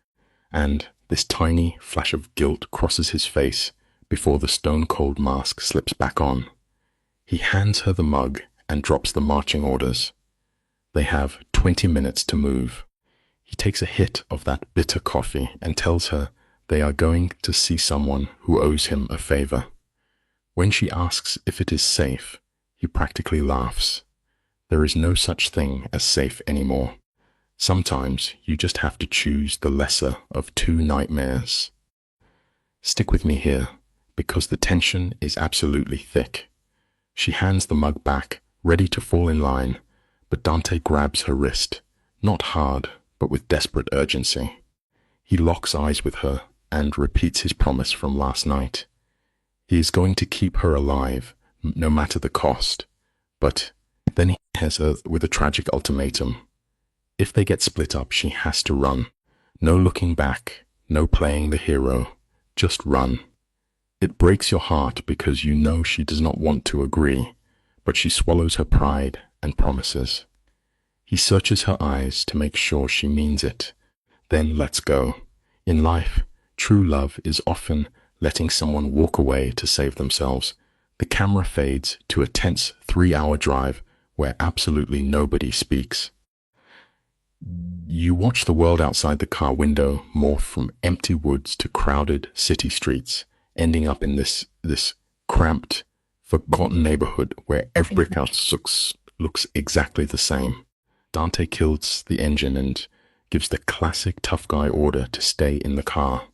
and this tiny flash of guilt crosses his face before the stone-cold mask slips back on. He hands her the mug and drops the marching orders. They have 20 minutes to move. He takes a hit of that bitter coffee and tells her they are going to see someone who owes him a favor. When she asks if it is safe, he practically laughs. There is no such thing as safe anymore. Sometimes you just have to choose the lesser of two nightmares. Stick with me here, because the tension is absolutely thick. She hands the mug back, ready to fall in line, but Dante grabs her wrist, not hard, but with desperate urgency. He locks eyes with her and repeats his promise from last night. He is going to keep her alive, no matter the cost. But then he has her with a tragic ultimatum. If they get split up, she has to run. No looking back, no playing the hero, just run. It breaks your heart because you know she does not want to agree, but she swallows her pride and promises. He searches her eyes to make sure she means it, then lets go. In life, true love is often letting someone walk away to save themselves. The camera fades to a tense 3-hour drive where absolutely nobody speaks. You watch the world outside the car window morph from empty woods to crowded city streets, ending up in this cramped, forgotten neighborhood where every brick house looks exactly the same. Dante kills the engine and gives the classic tough guy order to stay in the car.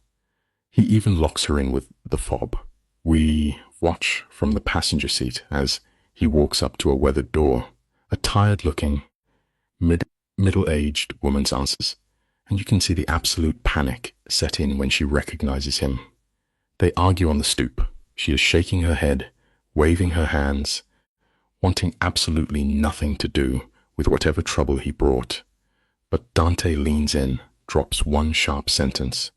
He even locks her in with the fob. We watch from the passenger seat as he walks up to a weathered door. A tired-looking, middle-aged woman answers, and you can see the absolute panic set in when she recognizes him. They argue on the stoop. She is shaking her head, waving her hands, wanting absolutely nothing to do with whatever trouble he brought. But Dante leans in, drops one sharp sentence,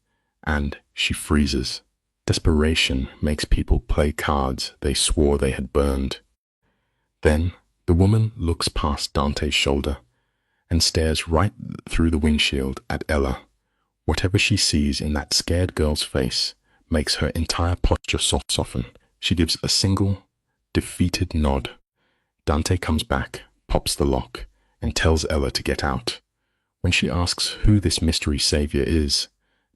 and she freezes. Desperation makes people play cards they swore they had burned. Then the woman looks past Dante's shoulder and stares right through the windshield at Ella. Whatever she sees in that scared girl's face makes her entire posture soften. She gives a single, defeated nod. Dante comes back, pops the lock, and tells Ella to get out. When she asks who this mystery savior is,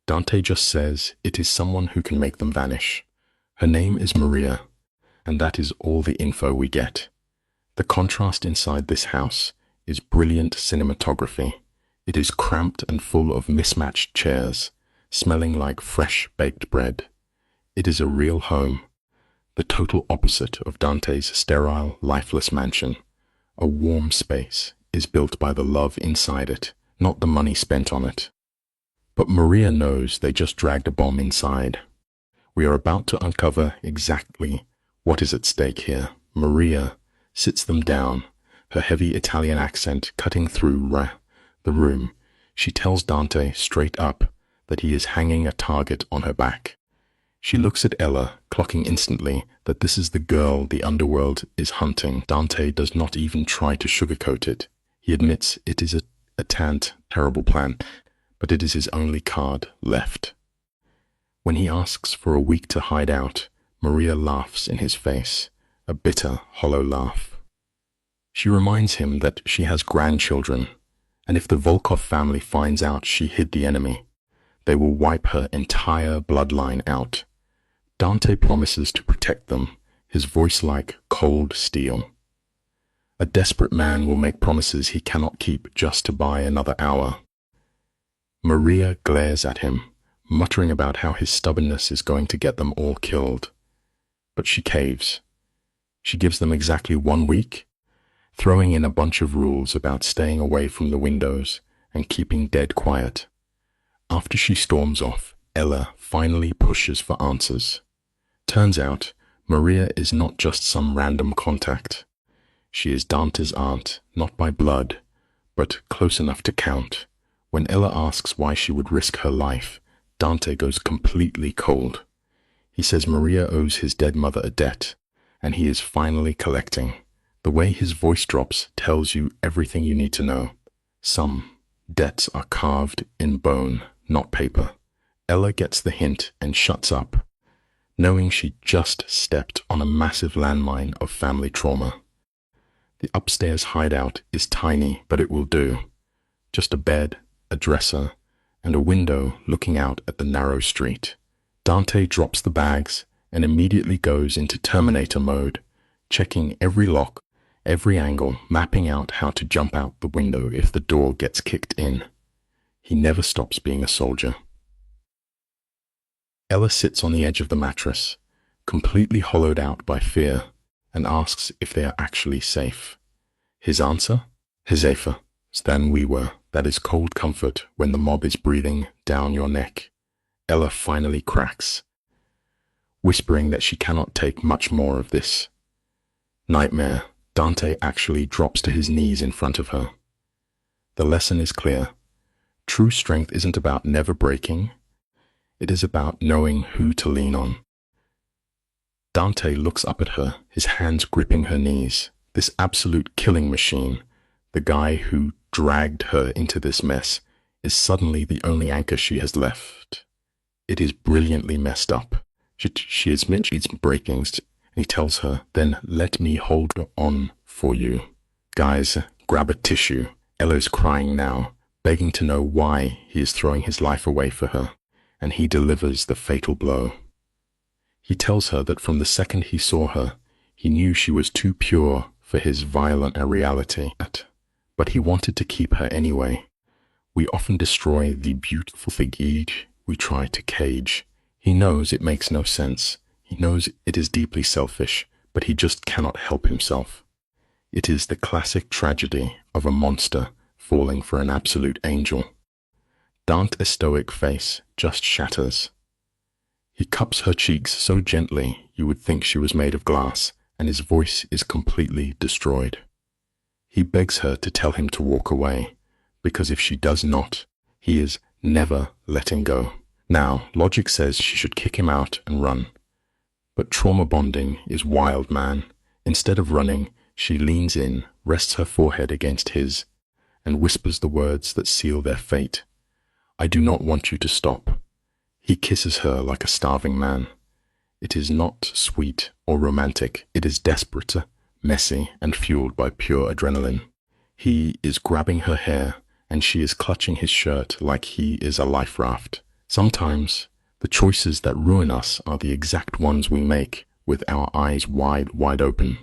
Dante just says it is someone who can make them vanish. Her name is Maria, and that is all the info we get. The contrast inside this house is brilliant cinematography. It is cramped and full of mismatched chairs, smelling like fresh baked bread. It is a real home, the total opposite of Dante's sterile, lifeless mansion. A warm space is built by the love inside it, not the money spent on it. But Maria knows they just dragged a bomb inside. We are about to uncover exactly what is at stake here. Maria sits them down, her heavy Italian accent cutting through the room. She tells Dante straight up that he is hanging a target on her back. She looks at Ella, clocking instantly that this is the girl the underworld is hunting. Dante does not even try to sugarcoat it. He admits it is a terrible plan, but it is his only card left. When he asks for a week to hide out, Maria laughs in his face, a bitter, hollow laugh. She reminds him that she has grandchildren, and if the Volkov family finds out she hid the enemy, They will wipe her entire bloodline out. Dante promises to protect them, his voice like cold steel. A desperate man will make promises he cannot keep just to buy another hour. Maria glares at him, muttering about how his stubbornness is going to get them all killed. But she caves. She gives them exactly 1 week, throwing in a bunch of rules about staying away from the windows and keeping dead quiet. After she storms off, Ella finally pushes for answers. Turns out, Maria is not just some random contact. She is Dante's aunt, not by blood, but close enough to count. When Ella asks why she would risk her life, Dante goes completely cold. He says Maria owes his dead mother a debt, and he is finally collecting. The way his voice drops tells you everything you need to know. Some debts are carved in bone, not paper. Ella gets the hint and shuts up, knowing she just stepped on a massive landmine of family trauma. The upstairs hideout is tiny, but it will do. Just a bed, a dresser, and a window looking out at the narrow street. Dante drops the bags and immediately goes into Terminator mode, checking every lock, every angle, mapping out how to jump out the window if the door gets kicked in. He never stops being a soldier. Ella sits on the edge of the mattress, completely hollowed out by fear, and asks if they are actually safe. His answer? Safer than we were. That is cold comfort when the mob is breathing down your neck. Ella finally cracks, whispering that she cannot take much more of this nightmare. Dante actually drops to his knees in front of her. The lesson is clear. True strength isn't about never breaking. It is about knowing who to lean on. Dante looks up at her, his hands gripping her knees. This absolute killing machine, the guy who dragged her into this mess, is suddenly the only anchor she has left. It is brilliantly messed up. She admits she's breaking, and he tells her, then let me hold on for you. Guys, grab a tissue. Ella is crying now, begging to know why he is throwing his life away for her, and he delivers the fatal blow. He tells her that from the second he saw her, he knew she was too pure for his violent reality, but he wanted to keep her anyway. We often destroy the beautiful figure we try to cage. He knows it makes no sense. He knows it is deeply selfish, but he just cannot help himself. It is the classic tragedy of a monster falling for an absolute angel. Dante's stoic face just shatters. He cups her cheeks so gently you would think she was made of glass, and his voice is completely destroyed. He begs her to tell him to walk away, because if she does not, he is never letting go. Now, logic says she should kick him out and run. But trauma bonding is wild, man. Instead of running, she leans in, rests her forehead against his, and whispers the words that seal their fate. I do not want you to stop. He kisses her like a starving man. It is not sweet or romantic. It is desperate, messy, and fueled by pure adrenaline. He is grabbing her hair, and she is clutching his shirt like he is a life raft. Sometimes, the choices that ruin us are the exact ones we make with our eyes wide open.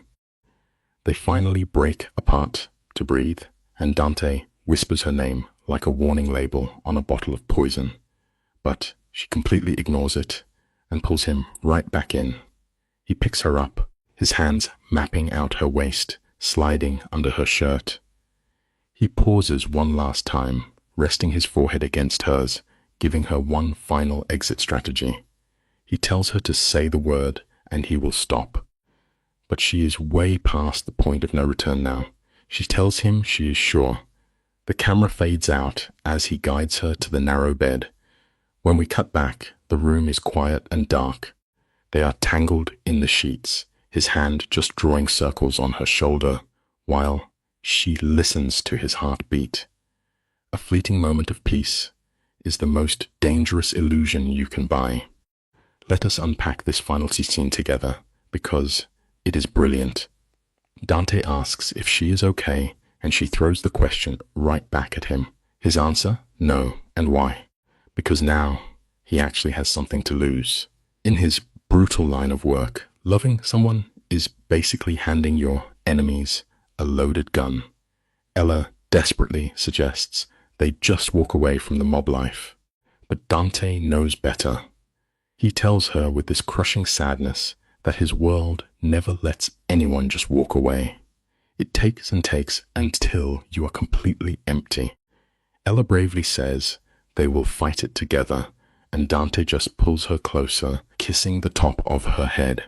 They finally break apart to breathe, and Dante whispers her name like a warning label on a bottle of poison. But she completely ignores it and pulls him right back in. He picks her up, his hands mapping out her waist, sliding under her shirt. He pauses one last time, resting his forehead against hers, giving her one final exit strategy. He tells her to say the word and he will stop. But she is way past the point of no return now. She tells him she is sure. The camera fades out as he guides her to the narrow bed. When we cut back, the room is quiet and dark. They are tangled in the sheets, his hand just drawing circles on her shoulder, while she listens to his heartbeat. A fleeting moment of peace is the most dangerous illusion you can buy. Let us unpack this final scene together, because it is brilliant. Dante asks if she is okay, and she throws the question right back at him. His answer? No. And why? because now he actually has something to lose. In his brutal line of work, loving someone is basically handing your enemies a loaded gun. Ella desperately suggests they just walk away from the mob life. But Dante knows better. He tells her with this crushing sadness that his world never lets anyone just walk away. It takes and takes until you are completely empty. Ella bravely says they will fight it together, and Dante just pulls her closer, kissing the top of her head.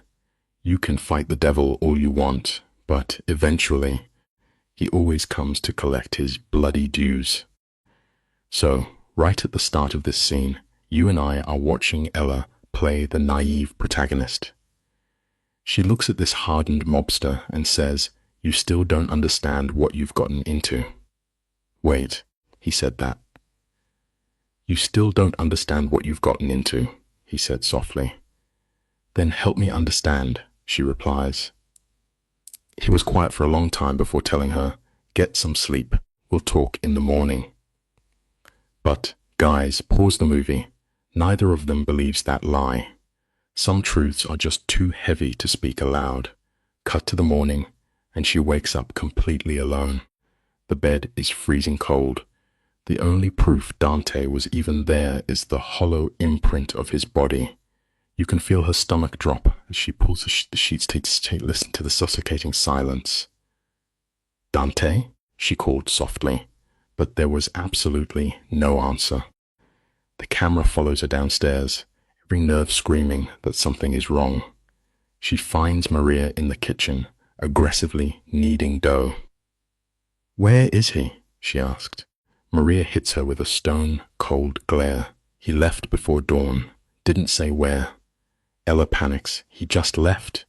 You can fight the devil all you want, but eventually, he always comes to collect his bloody dues. So, right at the start of this scene, you and I are watching Ella play the naive protagonist. She looks at this hardened mobster and says, "You still don't understand what you've gotten into." Wait, he said that. "You still don't understand what you've gotten into," he said softly. "Then help me understand," she replies. He was quiet for a long time before telling her, "Get some sleep. We'll talk in the morning." But, guys, pause the movie. Neither of them believes that lie. Some truths are just too heavy to speak aloud. Cut to the morning, and she wakes up completely alone. The bed is freezing cold. The only proof Dante was even there is the hollow imprint of his body. You can feel her stomach drop as she pulls the sheets to listen to the suffocating silence. "Dante?" she called softly, but there was absolutely no answer. The camera follows her downstairs, every nerve screaming that something is wrong. She finds Maria in the kitchen, aggressively kneading dough. "Where is he?" she asked. Maria hits her with a stone-cold glare. "He left before dawn. Didn't say where." Ella panics. "He just left."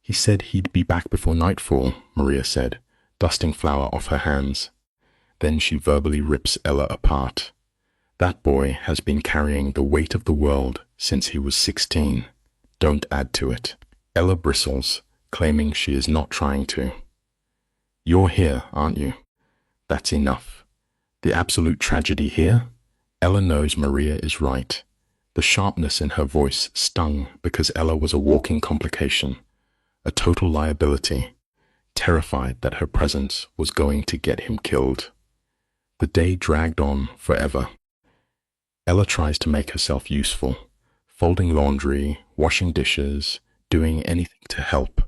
"He said he'd be back before nightfall," Maria said, dusting flour off her hands. Then she verbally rips Ella apart. "That boy has been carrying the weight of the world since he was 16. Don't add to it." Ella bristles, claiming she is not trying to. "You're here, aren't you? That's enough. The absolute tragedy here?" Ella knows Maria is right. The sharpness in her voice stung because Ella was a walking complication, a total liability, terrified that her presence was going to get him killed. The day dragged on forever. Ella tries to make herself useful, folding laundry, washing dishes, doing anything to help.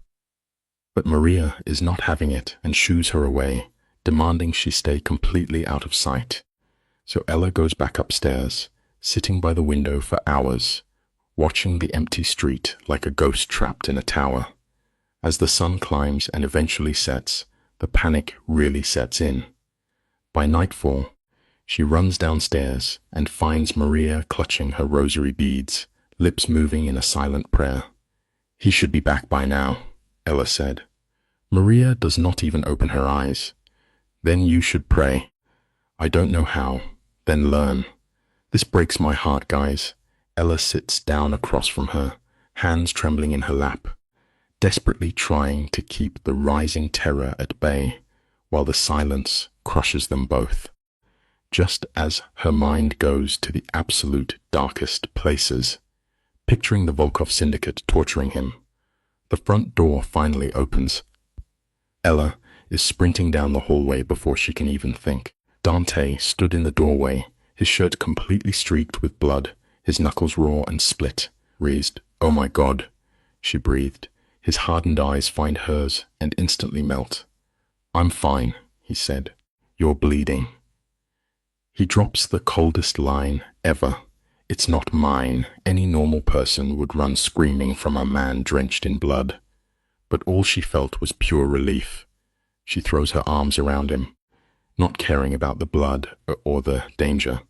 But Maria is not having it and shoos her away, demanding she stay completely out of sight. So Ella goes back upstairs, sitting by the window for hours, watching the empty street like a ghost trapped in a tower. As the sun climbs and eventually sets, the panic really sets in. By nightfall, she runs downstairs and finds Maria clutching her rosary beads, lips moving in a silent prayer. "He should be back by now," Ella said. Maria does not even open her eyes. "Then you should pray." "I don't know how." "Then learn." This breaks my heart, guys. Ella sits down across from her, hands trembling in her lap, desperately trying to keep the rising terror at bay, while the silence crushes them both. Just as her mind goes to the absolute darkest places, picturing the Volkov syndicate torturing him, the front door finally opens. Ella is sprinting down the hallway before she can even think. Dante stood in the doorway, his shirt completely streaked with blood, his knuckles raw and split, raised. "Oh my God," she breathed. His hardened eyes find hers and instantly melt. "I'm fine," he said. "You're bleeding." He drops the coldest line ever. "It's not mine." Any normal person would run screaming from a man drenched in blood. But all she felt was pure relief. She throws her arms around him, not caring about the blood or the danger.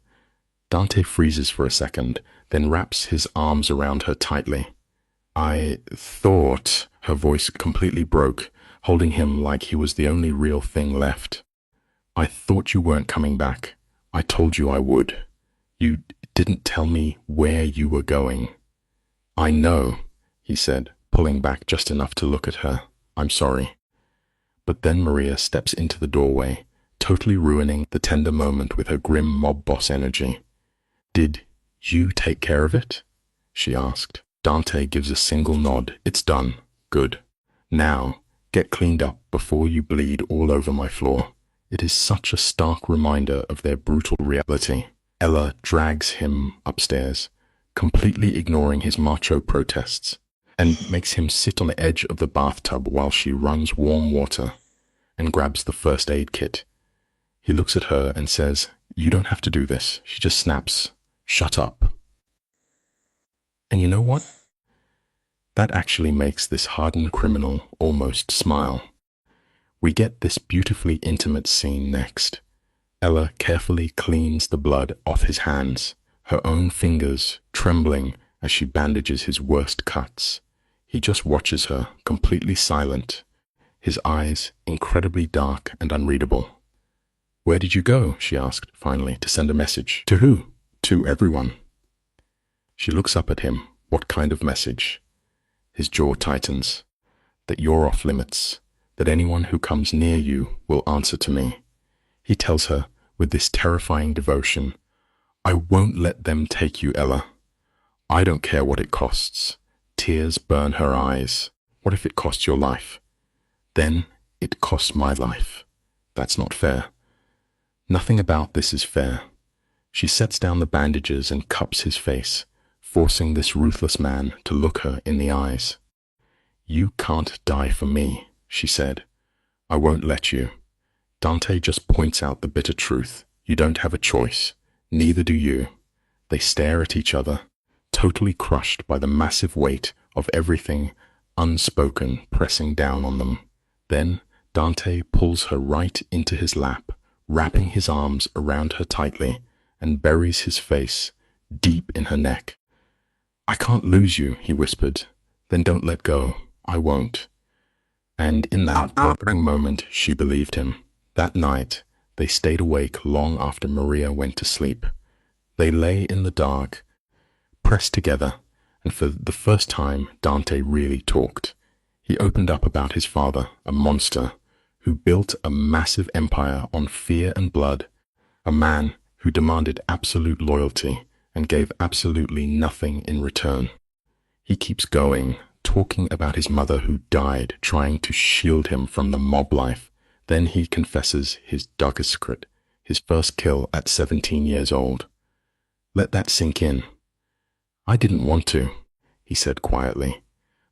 Dante freezes for a second, then wraps his arms around her tightly. "I thought," her voice completely broke, holding him like he was the only real thing left. "I thought you weren't coming back. I told you I would. You didn't tell me where you were going." "I know," he said, pulling back just enough to look at her. "I'm sorry." But then Maria steps into the doorway, totally ruining the tender moment with her grim mob boss energy. "Did You take care of it? She asked. Dante gives a single nod. It's done. Good. Now, get cleaned up before you bleed all over my floor. It is such a stark reminder of their brutal reality. Ella drags him upstairs, completely ignoring his macho protests, and makes him sit on the edge of the bathtub while she runs warm water and grabs the first aid kit. He looks at her and says, "You don't have to do this." She just snaps, "Shut up." And you know what? That actually makes this hardened criminal almost smile. We get this beautifully intimate scene next. Ella carefully cleans the blood off his hands, her own fingers trembling as she bandages his worst cuts. He just watches her, completely silent, his eyes incredibly dark and unreadable. "Where did you go?" she asked, finally, "to send a message." "To who?" "To everyone." She looks up at him. What kind of message? His jaw tightens. "That you're off limits, that anyone who comes near you will answer to me." He tells her with this terrifying devotion, "I won't let them take you, Ella. I don't care what it costs." Tears burn her eyes. "What if it costs your life?" "Then it costs my life. That's not fair." Nothing about this is fair. She sets down the bandages and cups his face, forcing this ruthless man to look her in the eyes. "You can't die for me," she said. "I won't let you." Dante just points out the bitter truth. You don't have a choice. Neither do you. They stare at each other, totally crushed by the massive weight of everything unspoken pressing down on them. Then Dante pulls her right into his lap, wrapping his arms around her tightly, and buries his face deep in her neck. "I can't lose you," he whispered. "Then don't let go. I won't." And in that moment, she believed him. That night, they stayed awake long after Maria went to sleep. They lay in the dark, pressed together, and for the first time, Dante really talked. He opened up about his father, a monster, who built a massive empire on fear and blood, a man who demanded absolute loyalty and gave absolutely nothing in return. He keeps going, talking about his mother who died trying to shield him from the mob life. Then he confesses his darkest secret, his first kill at 17 years old. Let that sink in. "I didn't want to," he said quietly,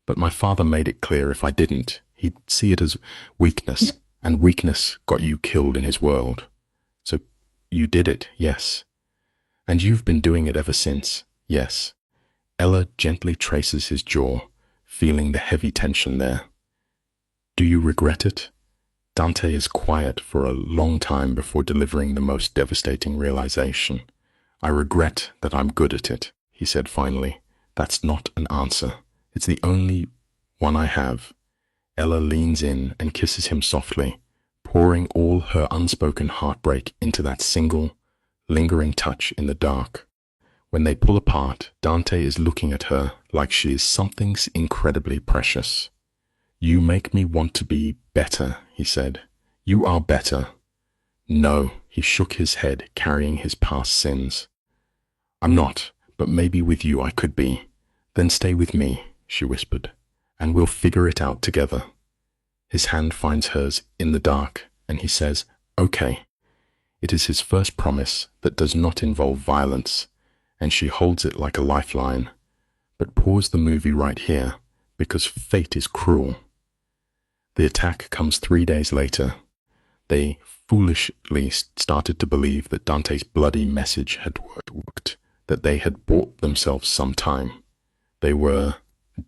"but my father made it clear if I didn't, he'd see it as weakness, and weakness got you killed in his world. So you did it, yes. And you've been doing it ever since, yes." Ella gently traces his jaw, feeling the heavy tension there. "Do you regret it?" Dante is quiet for a long time before delivering the most devastating realization. "I regret that I'm good at it," he said finally. "That's not an answer. It's the only one I have." Ella leans in and kisses him softly, pouring all her unspoken heartbreak into that single, lingering touch in the dark. When they pull apart, Dante is looking at her like she is something incredibly precious. "You make me want to be better," he said. "You are better." "No," he shook his head, carrying his past sins. "I'm not, but maybe with you I could be." "Then stay with me," she whispered, "and we'll figure it out together." His hand finds hers in the dark, and he says, "Okay." It is his first promise that does not involve violence, and she holds it like a lifeline. But pause the movie right here, because fate is cruel. The attack comes 3 days later. They foolishly started to believe that Dante's bloody message had worked, that they had bought themselves some time. They were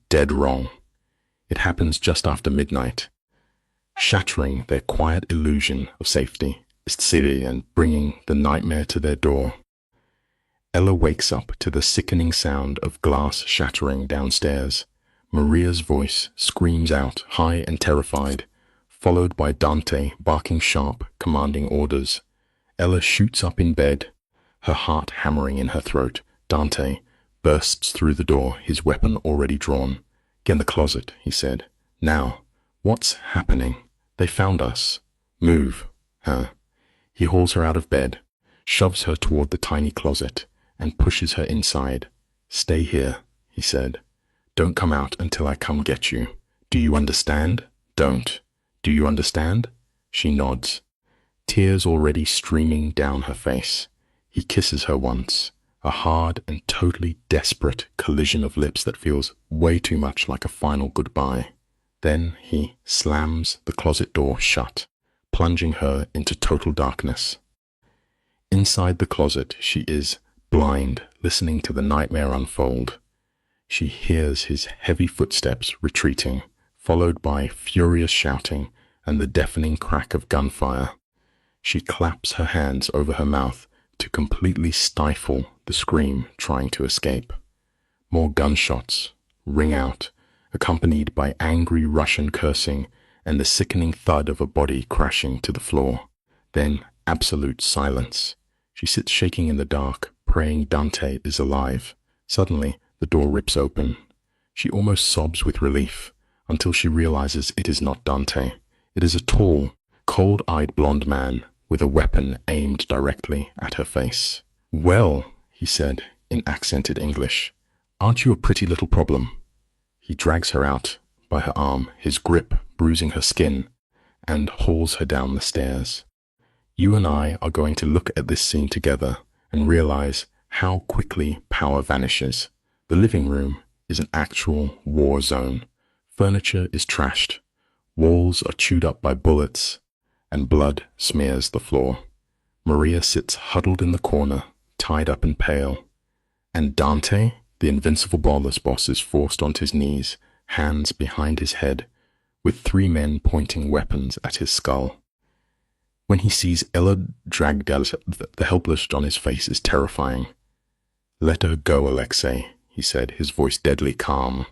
dead wrong. It happens just after midnight, shattering their quiet illusion of safety, city, and bringing the nightmare to their door. Ella wakes up to the sickening sound of glass shattering downstairs. Maria's voice screams out, high and terrified, followed by Dante barking sharp, commanding orders. Ella shoots up in bed, her heart hammering in her throat. Dante bursts through the door, his weapon already drawn. "Get in the closet," he said. "Now, what's happening? They found us. Move, huh?" He hauls her out of bed, shoves her toward the tiny closet, and pushes her inside. "Stay here," he said. "Don't come out until I come get you. Do you understand? Don't. Do you understand?" She nods, tears already streaming down her face. He kisses her once, a hard and totally desperate collision of lips that feels way too much like a final goodbye. Then he slams the closet door shut, plunging her into total darkness. Inside the closet, she is blind, listening to the nightmare unfold. She hears his heavy footsteps retreating, followed by furious shouting and the deafening crack of gunfire. She claps her hands over her mouth to completely stifle the scream trying to escape. More gunshots ring out, accompanied by angry Russian cursing and the sickening thud of a body crashing to the floor. Then absolute silence. She sits shaking in the dark, praying Dante is alive. Suddenly, the door rips open. She almost sobs with relief, until she realizes it is not Dante. It is a tall, cold-eyed blonde man with a weapon aimed directly at her face. "Well," he said in accented English, "aren't you a pretty little problem?" He drags her out by her arm, his grip bruising her skin, and hauls her down the stairs. "You and I are going to look at this scene together and realize how quickly power vanishes. The living room is an actual war zone. Furniture is trashed, walls are chewed up by bullets, and blood smears the floor. Maria sits huddled in the corner, tied up and pale, and Dante, the invincible lawless boss, is forced onto his knees, hands behind his head, with 3 men pointing weapons at his skull. When he sees Ella dragged out, the helpless on his face is terrifying. "Let her go, Alexei," he said, his voice deadly calm.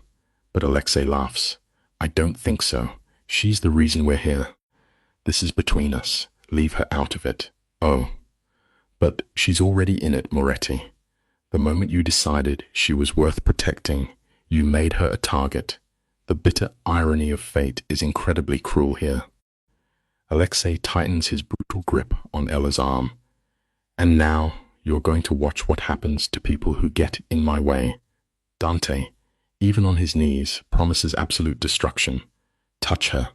But Alexei laughs. "I don't think so. She's the reason we're here. This is between us. Leave her out of it." "Oh. But she's already in it, Moretti. The moment you decided she was worth protecting, you made her a target. The bitter irony of fate is incredibly cruel here." Alexei tightens his brutal grip on Ella's arm. "And now you're going to watch what happens to people who get in my way." Dante, even on his knees, promises absolute destruction. "Touch her,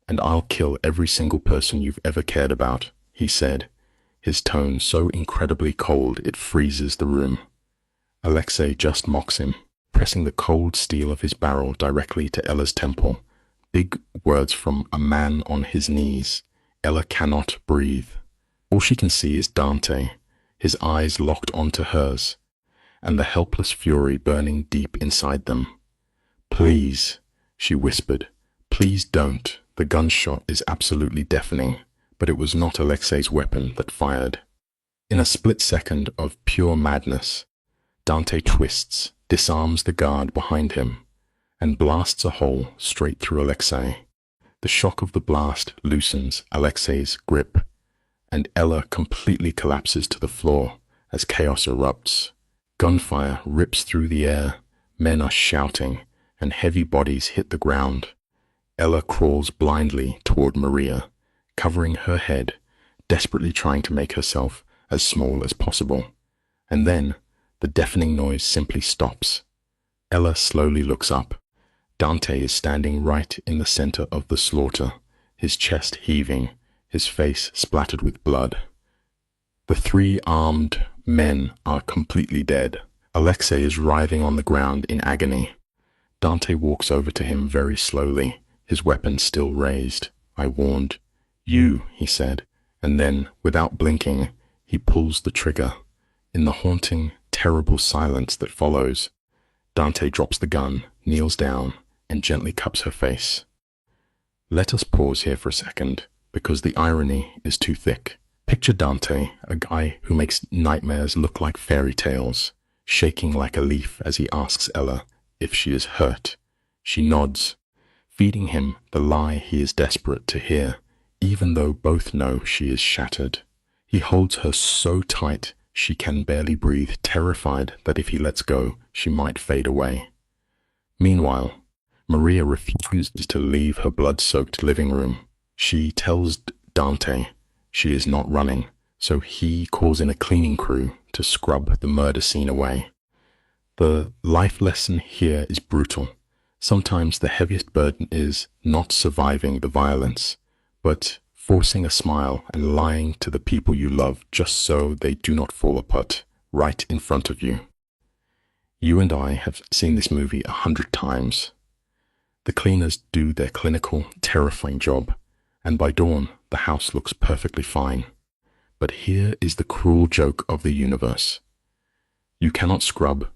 and I'll kill every single person you've ever cared about," he said, his tone so incredibly cold it freezes the room. Alexei just mocks him, pressing the cold steel of his barrel directly to Ella's temple. Big words from a man on his knees. Ella cannot breathe. All she can see is Dante, his eyes locked onto hers, and the helpless fury burning deep inside them. "Please," she whispered, "please don't." The gunshot is absolutely deafening, but it was not Alexei's weapon that fired. In a split second of pure madness, Dante twists, disarms the guard behind him, and blasts a hole straight through Alexei. The shock of the blast loosens Alexei's grip, and Ella completely collapses to the floor as chaos erupts. Gunfire rips through the air, men are shouting, and heavy bodies hit the ground. Ella crawls blindly toward Maria, covering her head, desperately trying to make herself as small as possible. And then the deafening noise simply stops. Ella slowly looks up. Dante is standing right in the center of the slaughter, his chest heaving, his face splattered with blood. The 3 armed men are completely dead. Alexei is writhing on the ground in agony. Dante walks over to him very slowly, his weapon still raised. "I warned you," he said, and then, without blinking, he pulls the trigger. In the haunting, terrible silence that follows, Dante drops the gun, kneels down, and gently cups her face. Let us pause here for a second, because the irony is too thick. Picture Dante, a guy who makes nightmares look like fairy tales, shaking like a leaf as he asks Ella if she is hurt. She nods, feeding him the lie he is desperate to hear, even though both know she is shattered. He holds her so tight she can barely breathe, terrified that if he lets go, she might fade away. Meanwhile, Maria refuses to leave her blood-soaked living room. She tells Dante she is not running, so he calls in a cleaning crew to scrub the murder scene away. The life lesson here is brutal. Sometimes the heaviest burden is not surviving the violence, but forcing a smile and lying to the people you love just so they do not fall apart right in front of you. You and I have seen this movie 100 times. The cleaners do their clinical, terrifying job, and by dawn, the house looks perfectly fine. But here is the cruel joke of the universe. You cannot scrub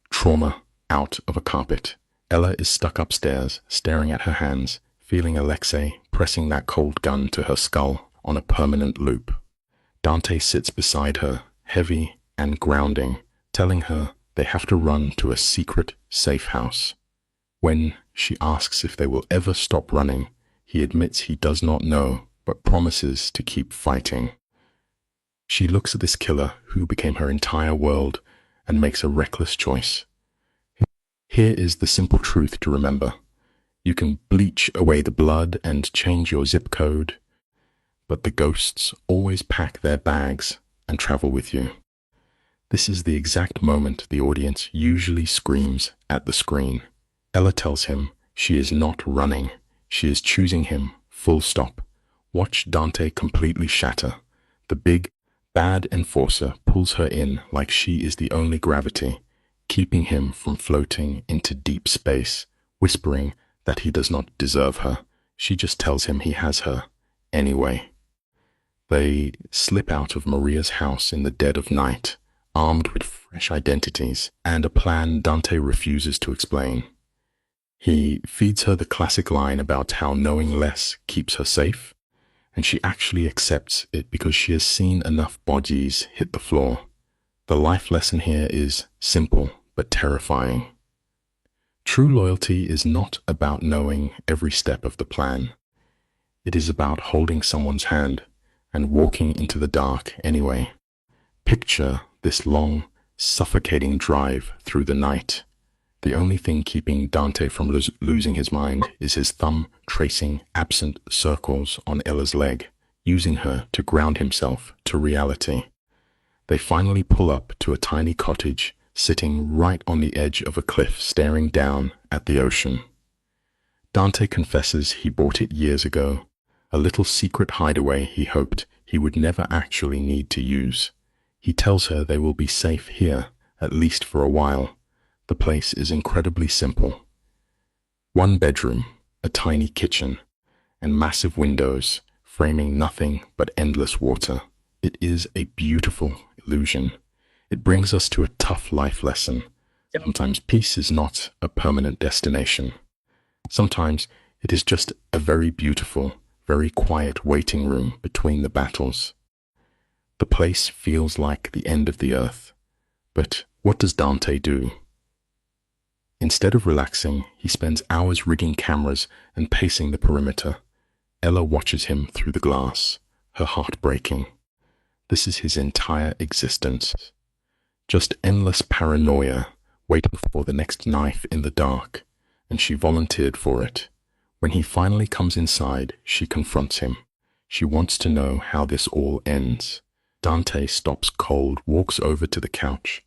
trauma out of a carpet. Ella is stuck upstairs, staring at her hands, feeling Alexei pressing that cold gun to her skull on a permanent loop. Dante sits beside her, heavy and grounding, telling her they have to run to a secret, safe house. When she asks if they will ever stop running, he admits he does not know, but promises to keep fighting. She looks at this killer who became her entire world and makes a reckless choice. Here is the simple truth to remember. You can bleach away the blood and change your zip code, but the ghosts always pack their bags and travel with you. This is the exact moment the audience usually screams at the screen. Ella tells him she is not running, she is choosing him, full stop. Watch Dante completely shatter. The big, bad enforcer pulls her in like she is the only gravity, keeping him from floating into deep space, whispering that he does not deserve her. She just tells him he has her anyway. They slip out of Maria's house in the dead of night, armed with fresh identities and a plan Dante refuses to explain. He feeds her the classic line about how knowing less keeps her safe, and she actually accepts it because she has seen enough bodies hit the floor. The life lesson here is simple but terrifying. True loyalty is not about knowing every step of the plan. It is about holding someone's hand and walking into the dark anyway. Picture this long, suffocating drive through the night. The only thing keeping Dante from losing his mind is his thumb tracing absent circles on Ella's leg, using her to ground himself to reality. They finally pull up to a tiny cottage sitting right on the edge of a cliff staring down at the ocean. Dante confesses he bought it years ago, a little secret hideaway he hoped he would never actually need to use. He tells her they will be safe here, at least for a while. The place is incredibly simple. One bedroom, a tiny kitchen, and massive windows framing nothing but endless water. It is a beautiful illusion. It brings us to a tough life lesson. Sometimes peace is not a permanent destination. Sometimes it is just a very beautiful, very quiet waiting room between the battles. The place feels like the end of the earth. But what does Dante do? Instead of relaxing, he spends hours rigging cameras and pacing the perimeter. Ella watches him through the glass, her heart breaking. This is his entire existence. Just endless paranoia, waiting for the next knife in the dark, and she volunteered for it. When he finally comes inside, she confronts him. She wants to know how this all ends. Dante stops cold, walks over to the couch,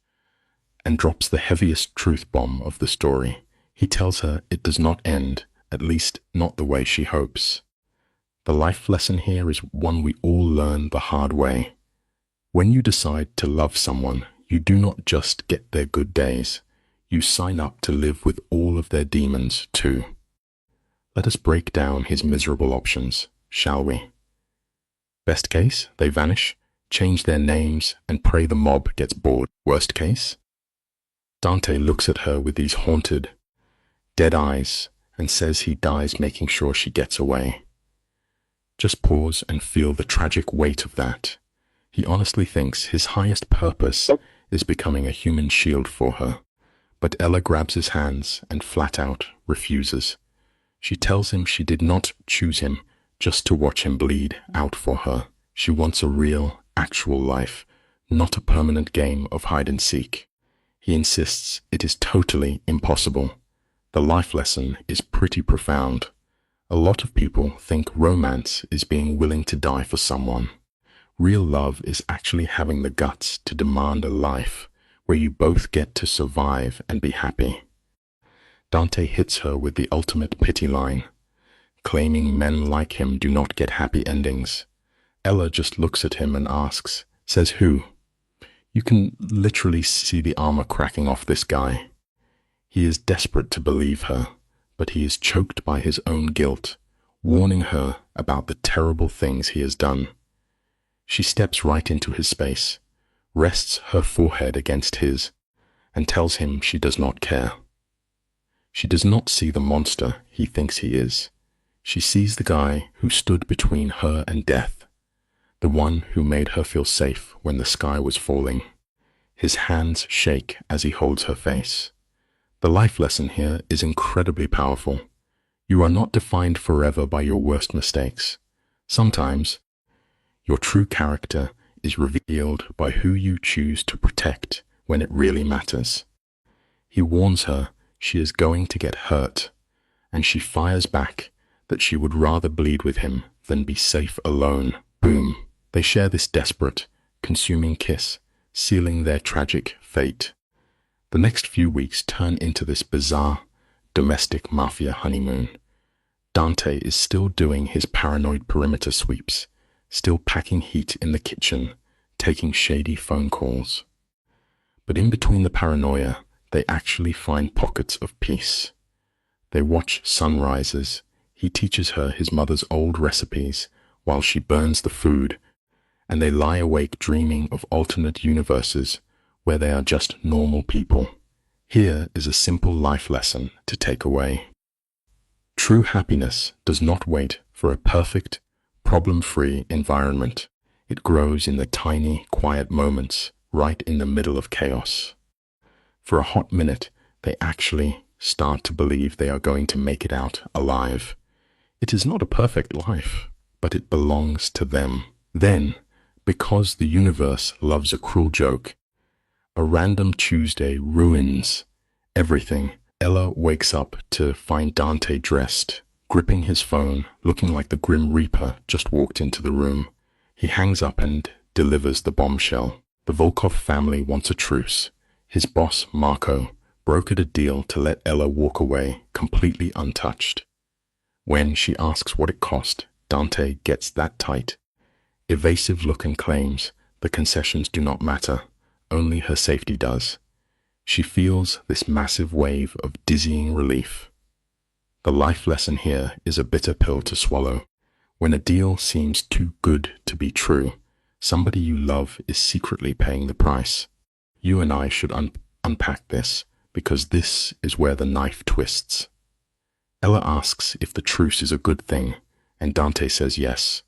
and drops the heaviest truth bomb of the story. He tells her it does not end, at least not the way she hopes. The life lesson here is one we all learn the hard way. When you decide to love someone, you do not just get their good days. You sign up to live with all of their demons too. Let us break down his miserable options, shall we? Best case, they vanish, change their names, and pray the mob gets bored. Worst case? Dante looks at her with these haunted, dead eyes and says he dies making sure she gets away. Just pause and feel the tragic weight of that. He honestly thinks his highest purpose is becoming a human shield for her. But Ella grabs his hands and flat out refuses. She tells him she did not choose him just to watch him bleed out for her. She wants a real, actual life, not a permanent game of hide and seek. He insists it is totally impossible. The life lesson is pretty profound. A lot of people think romance is being willing to die for someone. Real love is actually having the guts to demand a life where you both get to survive and be happy. Dante hits her with the ultimate pity line, claiming men like him do not get happy endings. Ella just looks at him and asks, "Says who?" You can literally see the armor cracking off this guy. He is desperate to believe her, but he is choked by his own guilt, warning her about the terrible things he has done. She steps right into his space, rests her forehead against his, and tells him she does not care. She does not see the monster he thinks he is. She sees the guy who stood between her and death, the one who made her feel safe when the sky was falling. His hands shake as he holds her face. The life lesson here is incredibly powerful. You are not defined forever by your worst mistakes. Sometimes, your true character is revealed by who you choose to protect when it really matters. He warns her she is going to get hurt, and she fires back that she would rather bleed with him than be safe alone. Boom. They share this desperate, consuming kiss, sealing their tragic fate. The next few weeks turn into this bizarre, domestic mafia honeymoon. Dante is still doing his paranoid perimeter sweeps, still packing heat in the kitchen, taking shady phone calls. But in between the paranoia, they actually find pockets of peace. They watch sunrises. He teaches her his mother's old recipes while she burns the food, and they lie awake dreaming of alternate universes where they are just normal people. Here is a simple life lesson to take away. True happiness does not wait for a perfect, problem-free environment. It grows in the tiny, quiet moments right in the middle of chaos. For a hot minute, they actually start to believe they are going to make it out alive. It is not a perfect life, but it belongs to them. Then, because the universe loves a cruel joke, a random Tuesday ruins everything. Ella wakes up to find Dante dressed, gripping his phone, looking like the Grim Reaper just walked into the room. He hangs up and delivers the bombshell. The Volkov family wants a truce. His boss, Marco, brokered a deal to let Ella walk away completely untouched. When she asks what it cost, Dante gets that tight. Evasive look and claims the concessions do not matter, only her safety does. She feels this massive wave of dizzying relief. The life lesson here is a bitter pill to swallow. When a deal seems too good to be true, somebody you love is secretly paying the price. You and I should unpack this, because this is where the knife twists. Ella asks if the truce is a good thing, and Dante says yes.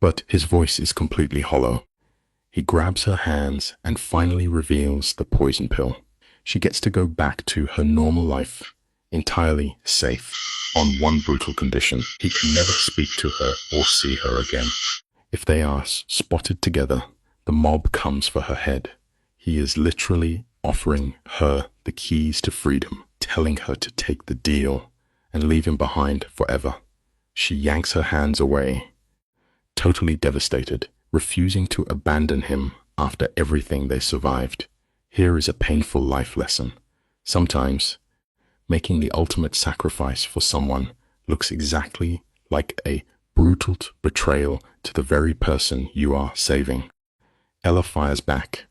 But his voice is completely hollow. He grabs her hands and finally reveals the poison pill. She gets to go back to her normal life, entirely safe, on one brutal condition: he can never speak to her or see her again. If they are spotted together, the mob comes for her head. He is literally offering her the keys to freedom, telling her to take the deal and leave him behind forever. She yanks her hands away, totally devastated, refusing to abandon him after everything they survived. Here is a painful life lesson. Sometimes, making the ultimate sacrifice for someone looks exactly like a brutal betrayal to the very person you are saving. Ella fires back,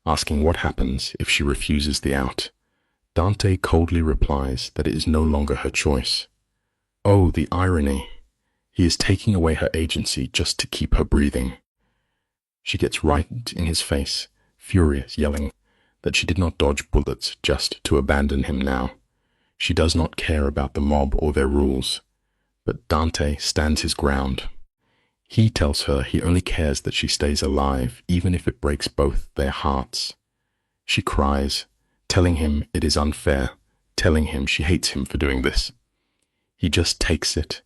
asking what happens if she refuses the out. Dante coldly replies that it is no longer her choice. Oh, the irony. He is taking away her agency just to keep her breathing. She gets right in his face, furious, yelling that she did not dodge bullets just to abandon him now. She does not care about the mob or their rules, but Dante stands his ground. He tells her he only cares that she stays alive, even if it breaks both their hearts. She cries, telling him it is unfair, telling him she hates him for doing this. He just takes it,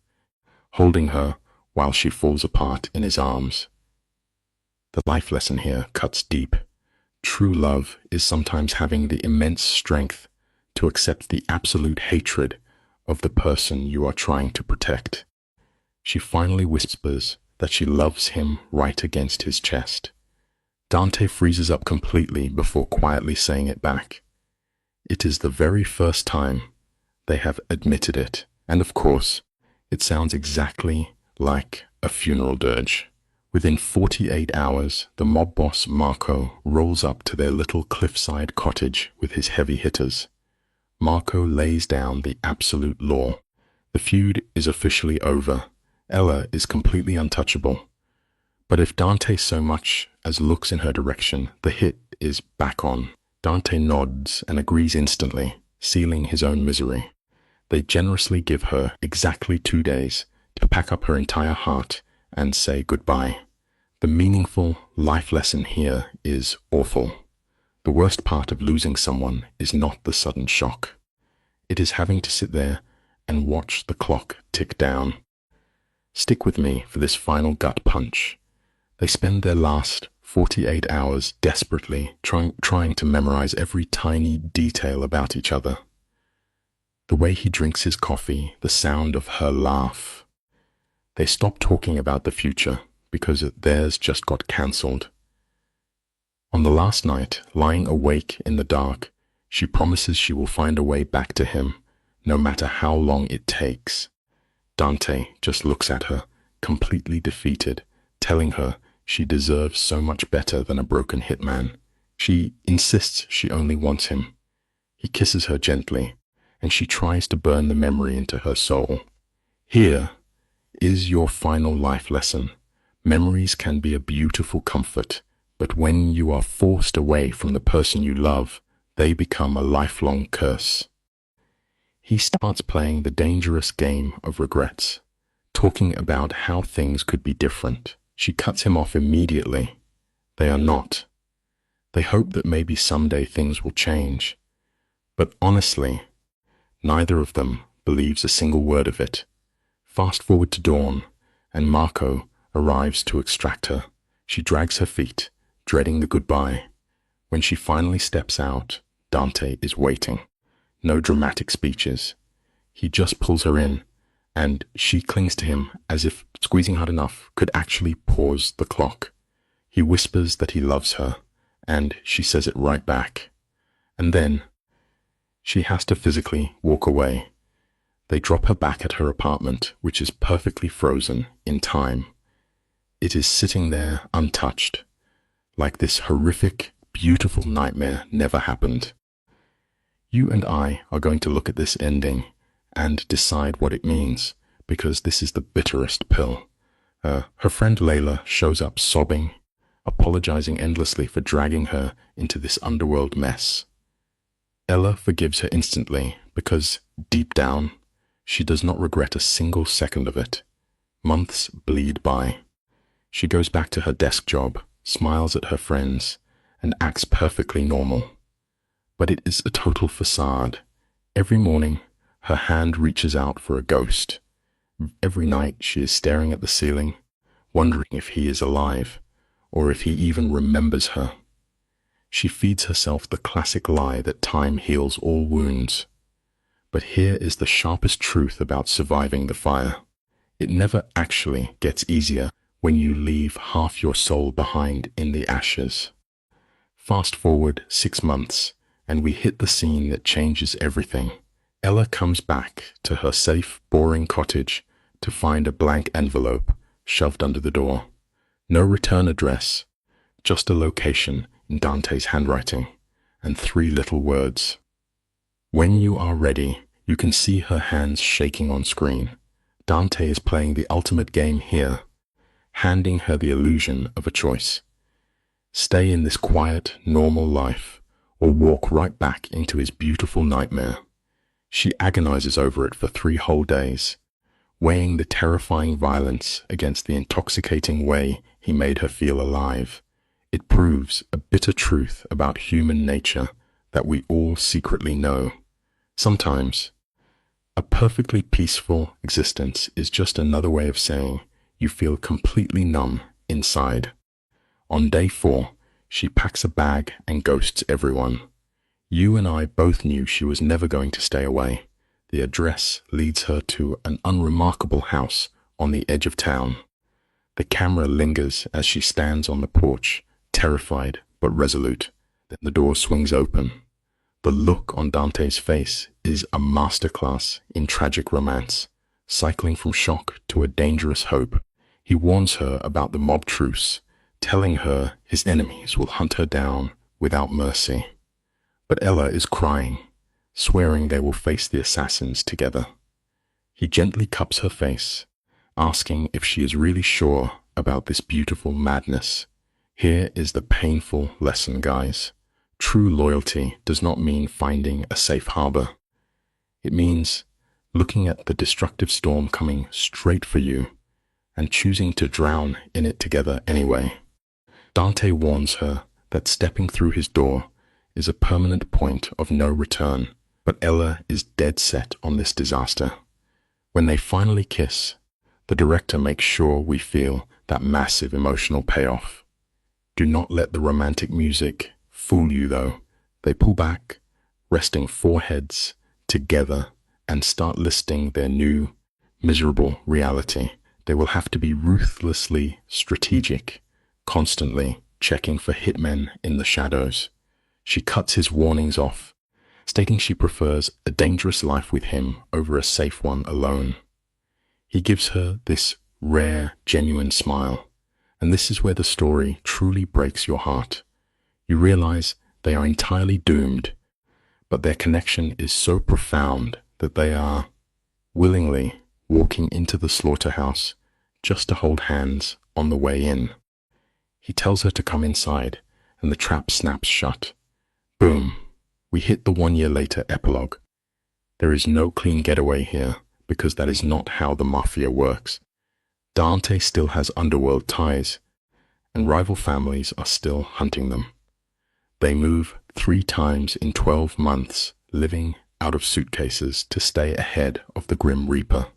holding her while she falls apart in his arms. The life lesson here cuts deep. True love is sometimes having the immense strength to accept the absolute hatred of the person you are trying to protect. She finally whispers that she loves him right against his chest. Dante freezes up completely before quietly saying it back. It is the very first time they have admitted it, and of course, it sounds exactly like a funeral dirge. Within 48 hours, the mob boss Marco rolls up to their little cliffside cottage with his heavy hitters. Marco lays down the absolute law. The feud is officially over. Ella is completely untouchable. But if Dante so much as looks in her direction, the hit is back on. Dante nods and agrees instantly, sealing his own misery. They generously give her exactly 2 days to pack up her entire heart and say goodbye. The meaningful life lesson here is awful. The worst part of losing someone is not the sudden shock. It is having to sit there and watch the clock tick down. Stick with me for this final gut punch. They spend their last 48 hours desperately trying to memorize every tiny detail about each other. The way he drinks his coffee, the sound of her laugh. They stop talking about the future because theirs just got cancelled. On the last night, lying awake in the dark, she promises she will find a way back to him, no matter how long it takes. Dante just looks at her, completely defeated, telling her she deserves so much better than a broken hitman. She insists she only wants him. He kisses her gently, and she tries to burn the memory into her soul. Here is your final life lesson. Memories can be a beautiful comfort, but when you are forced away from the person you love, they become a lifelong curse. He starts playing the dangerous game of regrets, talking about how things could be different. She cuts him off immediately. They are not. They hope that maybe someday things will change. But honestly, neither of them believes a single word of it. Fast forward to dawn, and Marco arrives to extract her. She drags her feet, dreading the goodbye. When she finally steps out, Dante is waiting. No dramatic speeches. He just pulls her in, and she clings to him as if squeezing hard enough could actually pause the clock. He whispers that he loves her, and she says it right back. And then she has to physically walk away. They drop her back at her apartment, which is perfectly frozen in time. It is sitting there untouched, like this horrific, beautiful nightmare never happened. You and I are going to look at this ending and decide what it means, because this is the bitterest pill. Her friend Layla shows up sobbing, apologizing endlessly for dragging her into this underworld mess. Ella forgives her instantly because, deep down, she does not regret a single second of it. Months bleed by. She goes back to her desk job, smiles at her friends, and acts perfectly normal. But it is a total facade. Every morning, her hand reaches out for a ghost. Every night, she is staring at the ceiling, wondering if he is alive, or if he even remembers her. She feeds herself the classic lie that time heals all wounds. But here is the sharpest truth about surviving the fire. It never actually gets easier when you leave half your soul behind in the ashes. Fast forward 6 months, and we hit the scene that changes everything. Ella comes back to her safe, boring cottage to find a blank envelope shoved under the door. No return address, just a location in Dante's handwriting, and 3 little words. When you are ready, you can see her hands shaking on screen. Dante is playing the ultimate game here, handing her the illusion of a choice. Stay in this quiet, normal life, or walk right back into his beautiful nightmare. She agonizes over it for 3 whole days, weighing the terrifying violence against the intoxicating way he made her feel alive. It proves a bitter truth about human nature that we all secretly know. Sometimes, a perfectly peaceful existence is just another way of saying you feel completely numb inside. On day 4, she packs a bag and ghosts everyone. You and I both knew she was never going to stay away. The address leads her to an unremarkable house on the edge of town. The camera lingers as she stands on the porch, terrified but resolute. Then the door swings open. The look on Dante's face is a masterclass in tragic romance, cycling from shock to a dangerous hope. He warns her about the mob truce, telling her his enemies will hunt her down without mercy. But Ella is crying, swearing they will face the assassins together. He gently cups her face, asking if she is really sure about this beautiful madness. Here is the painful lesson, guys. True loyalty does not mean finding a safe harbor. It means looking at the destructive storm coming straight for you and choosing to drown in it together anyway. Dante warns her that stepping through his door is a permanent point of no return, but Ella is dead set on this disaster. When they finally kiss, the director makes sure we feel that massive emotional payoff. Do not let the romantic music fool you, though. They pull back, resting foreheads together, and start listing their new, miserable reality. They will have to be ruthlessly strategic, constantly checking for hitmen in the shadows. She cuts his warnings off, stating she prefers a dangerous life with him over a safe one alone. He gives her this rare, genuine smile, and this is where the story truly breaks your heart. You realize they are entirely doomed, but their connection is so profound that they are willingly walking into the slaughterhouse just to hold hands on the way in. He tells her to come inside, and the trap snaps shut. Boom. We hit the 1 year later epilogue. There is no clean getaway here, because that is not how the Mafia works. Dante still has underworld ties, and rival families are still hunting them. They move 3 times in 12 months, living out of suitcases to stay ahead of the Grim Reaper.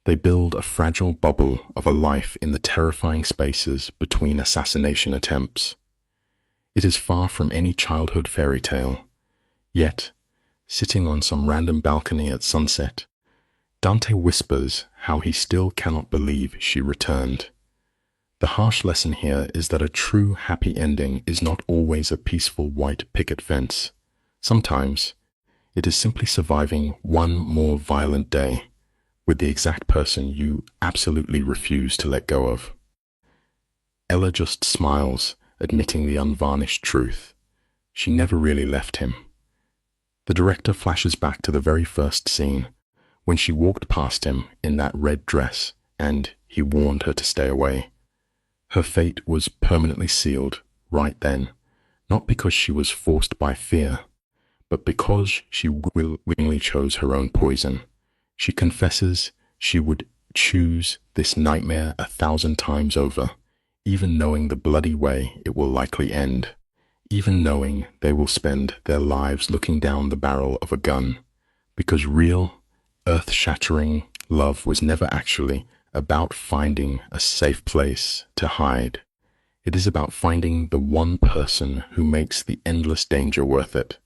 They build a fragile bubble of a life in the terrifying spaces between assassination attempts. It is far from any childhood fairy tale. Yet, sitting on some random balcony at sunset, Dante whispers how he still cannot believe she returned. The harsh lesson here is that a true happy ending is not always a peaceful white picket fence. Sometimes, it is simply surviving one more violent day with the exact person you absolutely refuse to let go of. Ella just smiles, admitting the unvarnished truth. She never really left him. The director flashes back to the very first scene, when she walked past him in that red dress and he warned her to stay away. Her fate was permanently sealed right then, not because she was forced by fear, but because she willingly chose her own poison. She confesses she would choose this nightmare 1,000 times over, even knowing the bloody way it will likely end, even knowing they will spend their lives looking down the barrel of a gun, because real, earth-shattering love was never actually about finding a safe place to hide. It is about finding the one person who makes the endless danger worth it.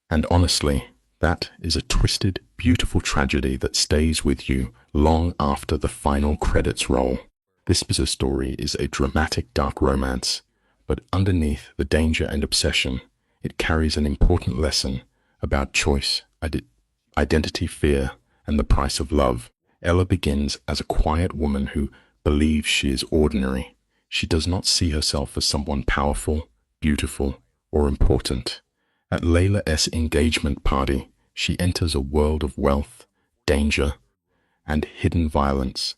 And honestly, that is a twisted, beautiful tragedy that stays with you long after the final credits roll. This bizarre story is a dramatic, dark romance, but underneath the danger and obsession, it carries an important lesson about choice, identity, fear, and the price of love. Ella begins as a quiet woman who believes she is ordinary. She does not see herself as someone powerful, beautiful, or important. At Layla's engagement party, she enters a world of wealth, danger, and hidden violence,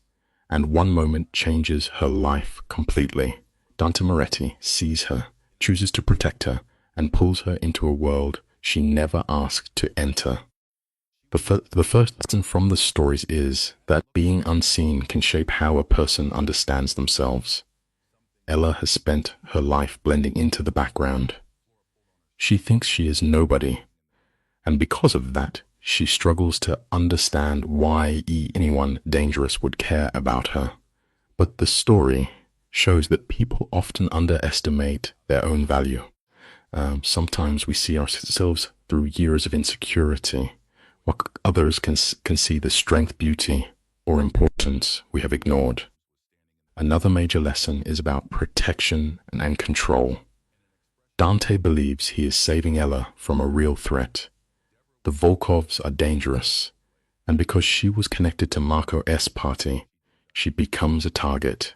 and one moment changes her life completely. Dante Moretti sees her, chooses to protect her, and pulls her into a world she never asked to enter. The first lesson from the stories is that being unseen can shape how a person understands themselves. Ella has spent her life blending into the background. She thinks she is nobody, and because of that, she struggles to understand why anyone dangerous would care about her. But the story shows that people often underestimate their own value. Sometimes we see ourselves through years of insecurity, while others can see the strength, beauty, or importance we have ignored. Another major lesson is about protection and control. Dante believes he is saving Ella from a real threat. The Volkovs are dangerous, and because she was connected to Marco S. party, she becomes a target.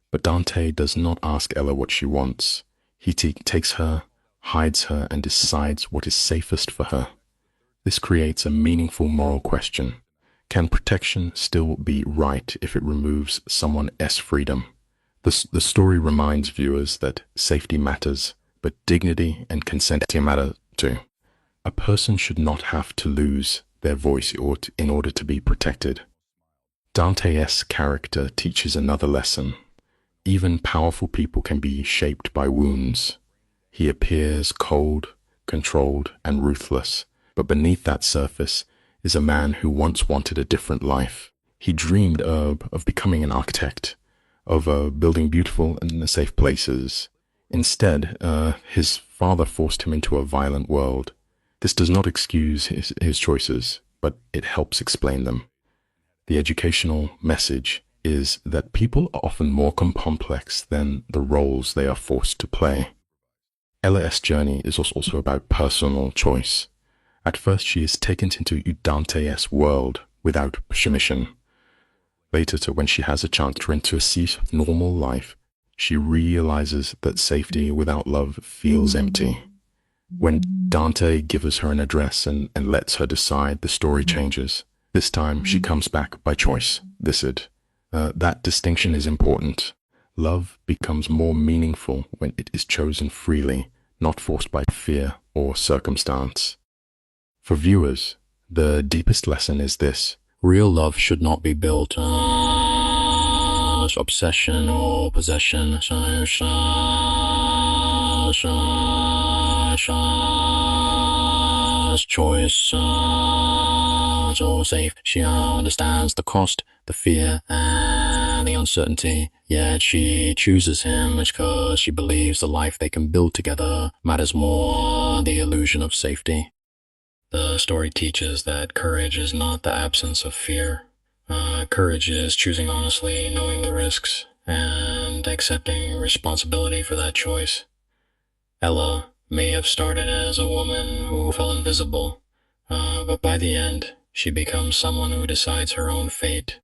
But Dante does not ask Ella what she wants. He takes her, hides her, and decides what is safest for her. This creates a meaningful moral question. Can protection still be right if it removes someone's freedom? The story reminds viewers that safety matters, but dignity and consent matter too. A person should not have to lose their voice in order to be protected. Dante's character teaches another lesson. Even powerful people can be shaped by wounds. He appears cold, controlled, and ruthless, but beneath that surface is a man who once wanted a different life. He dreamed of becoming an architect, of building beautiful and safe places. Instead, his father forced him into a violent world. This does not excuse his choices, but it helps explain them. The educational message is that people are often more complex than the roles they are forced to play. Ella's journey is also about personal choice. At first, she is taken into Dante's world without permission. Later, when she has a chance to enter a normal life, she realizes that safety without love feels empty. When Dante gives her an address and lets her decide, the story changes. This time, she comes back by choice. That distinction is important. Love becomes more meaningful when it is chosen freely, not forced by fear or circumstance. For viewers, the deepest lesson is this: real love should not be built on obsession or possession. Choice, so safe. She understands the cost, the fear, and the uncertainty. Yet she chooses him because she believes the life they can build together matters more than the illusion of safety. The story teaches that courage is not the absence of fear. Courage is choosing honestly, knowing the risks, and accepting responsibility for that choice. Ella may have started as a woman who felt invisible, but by the end, she becomes someone who decides her own fate.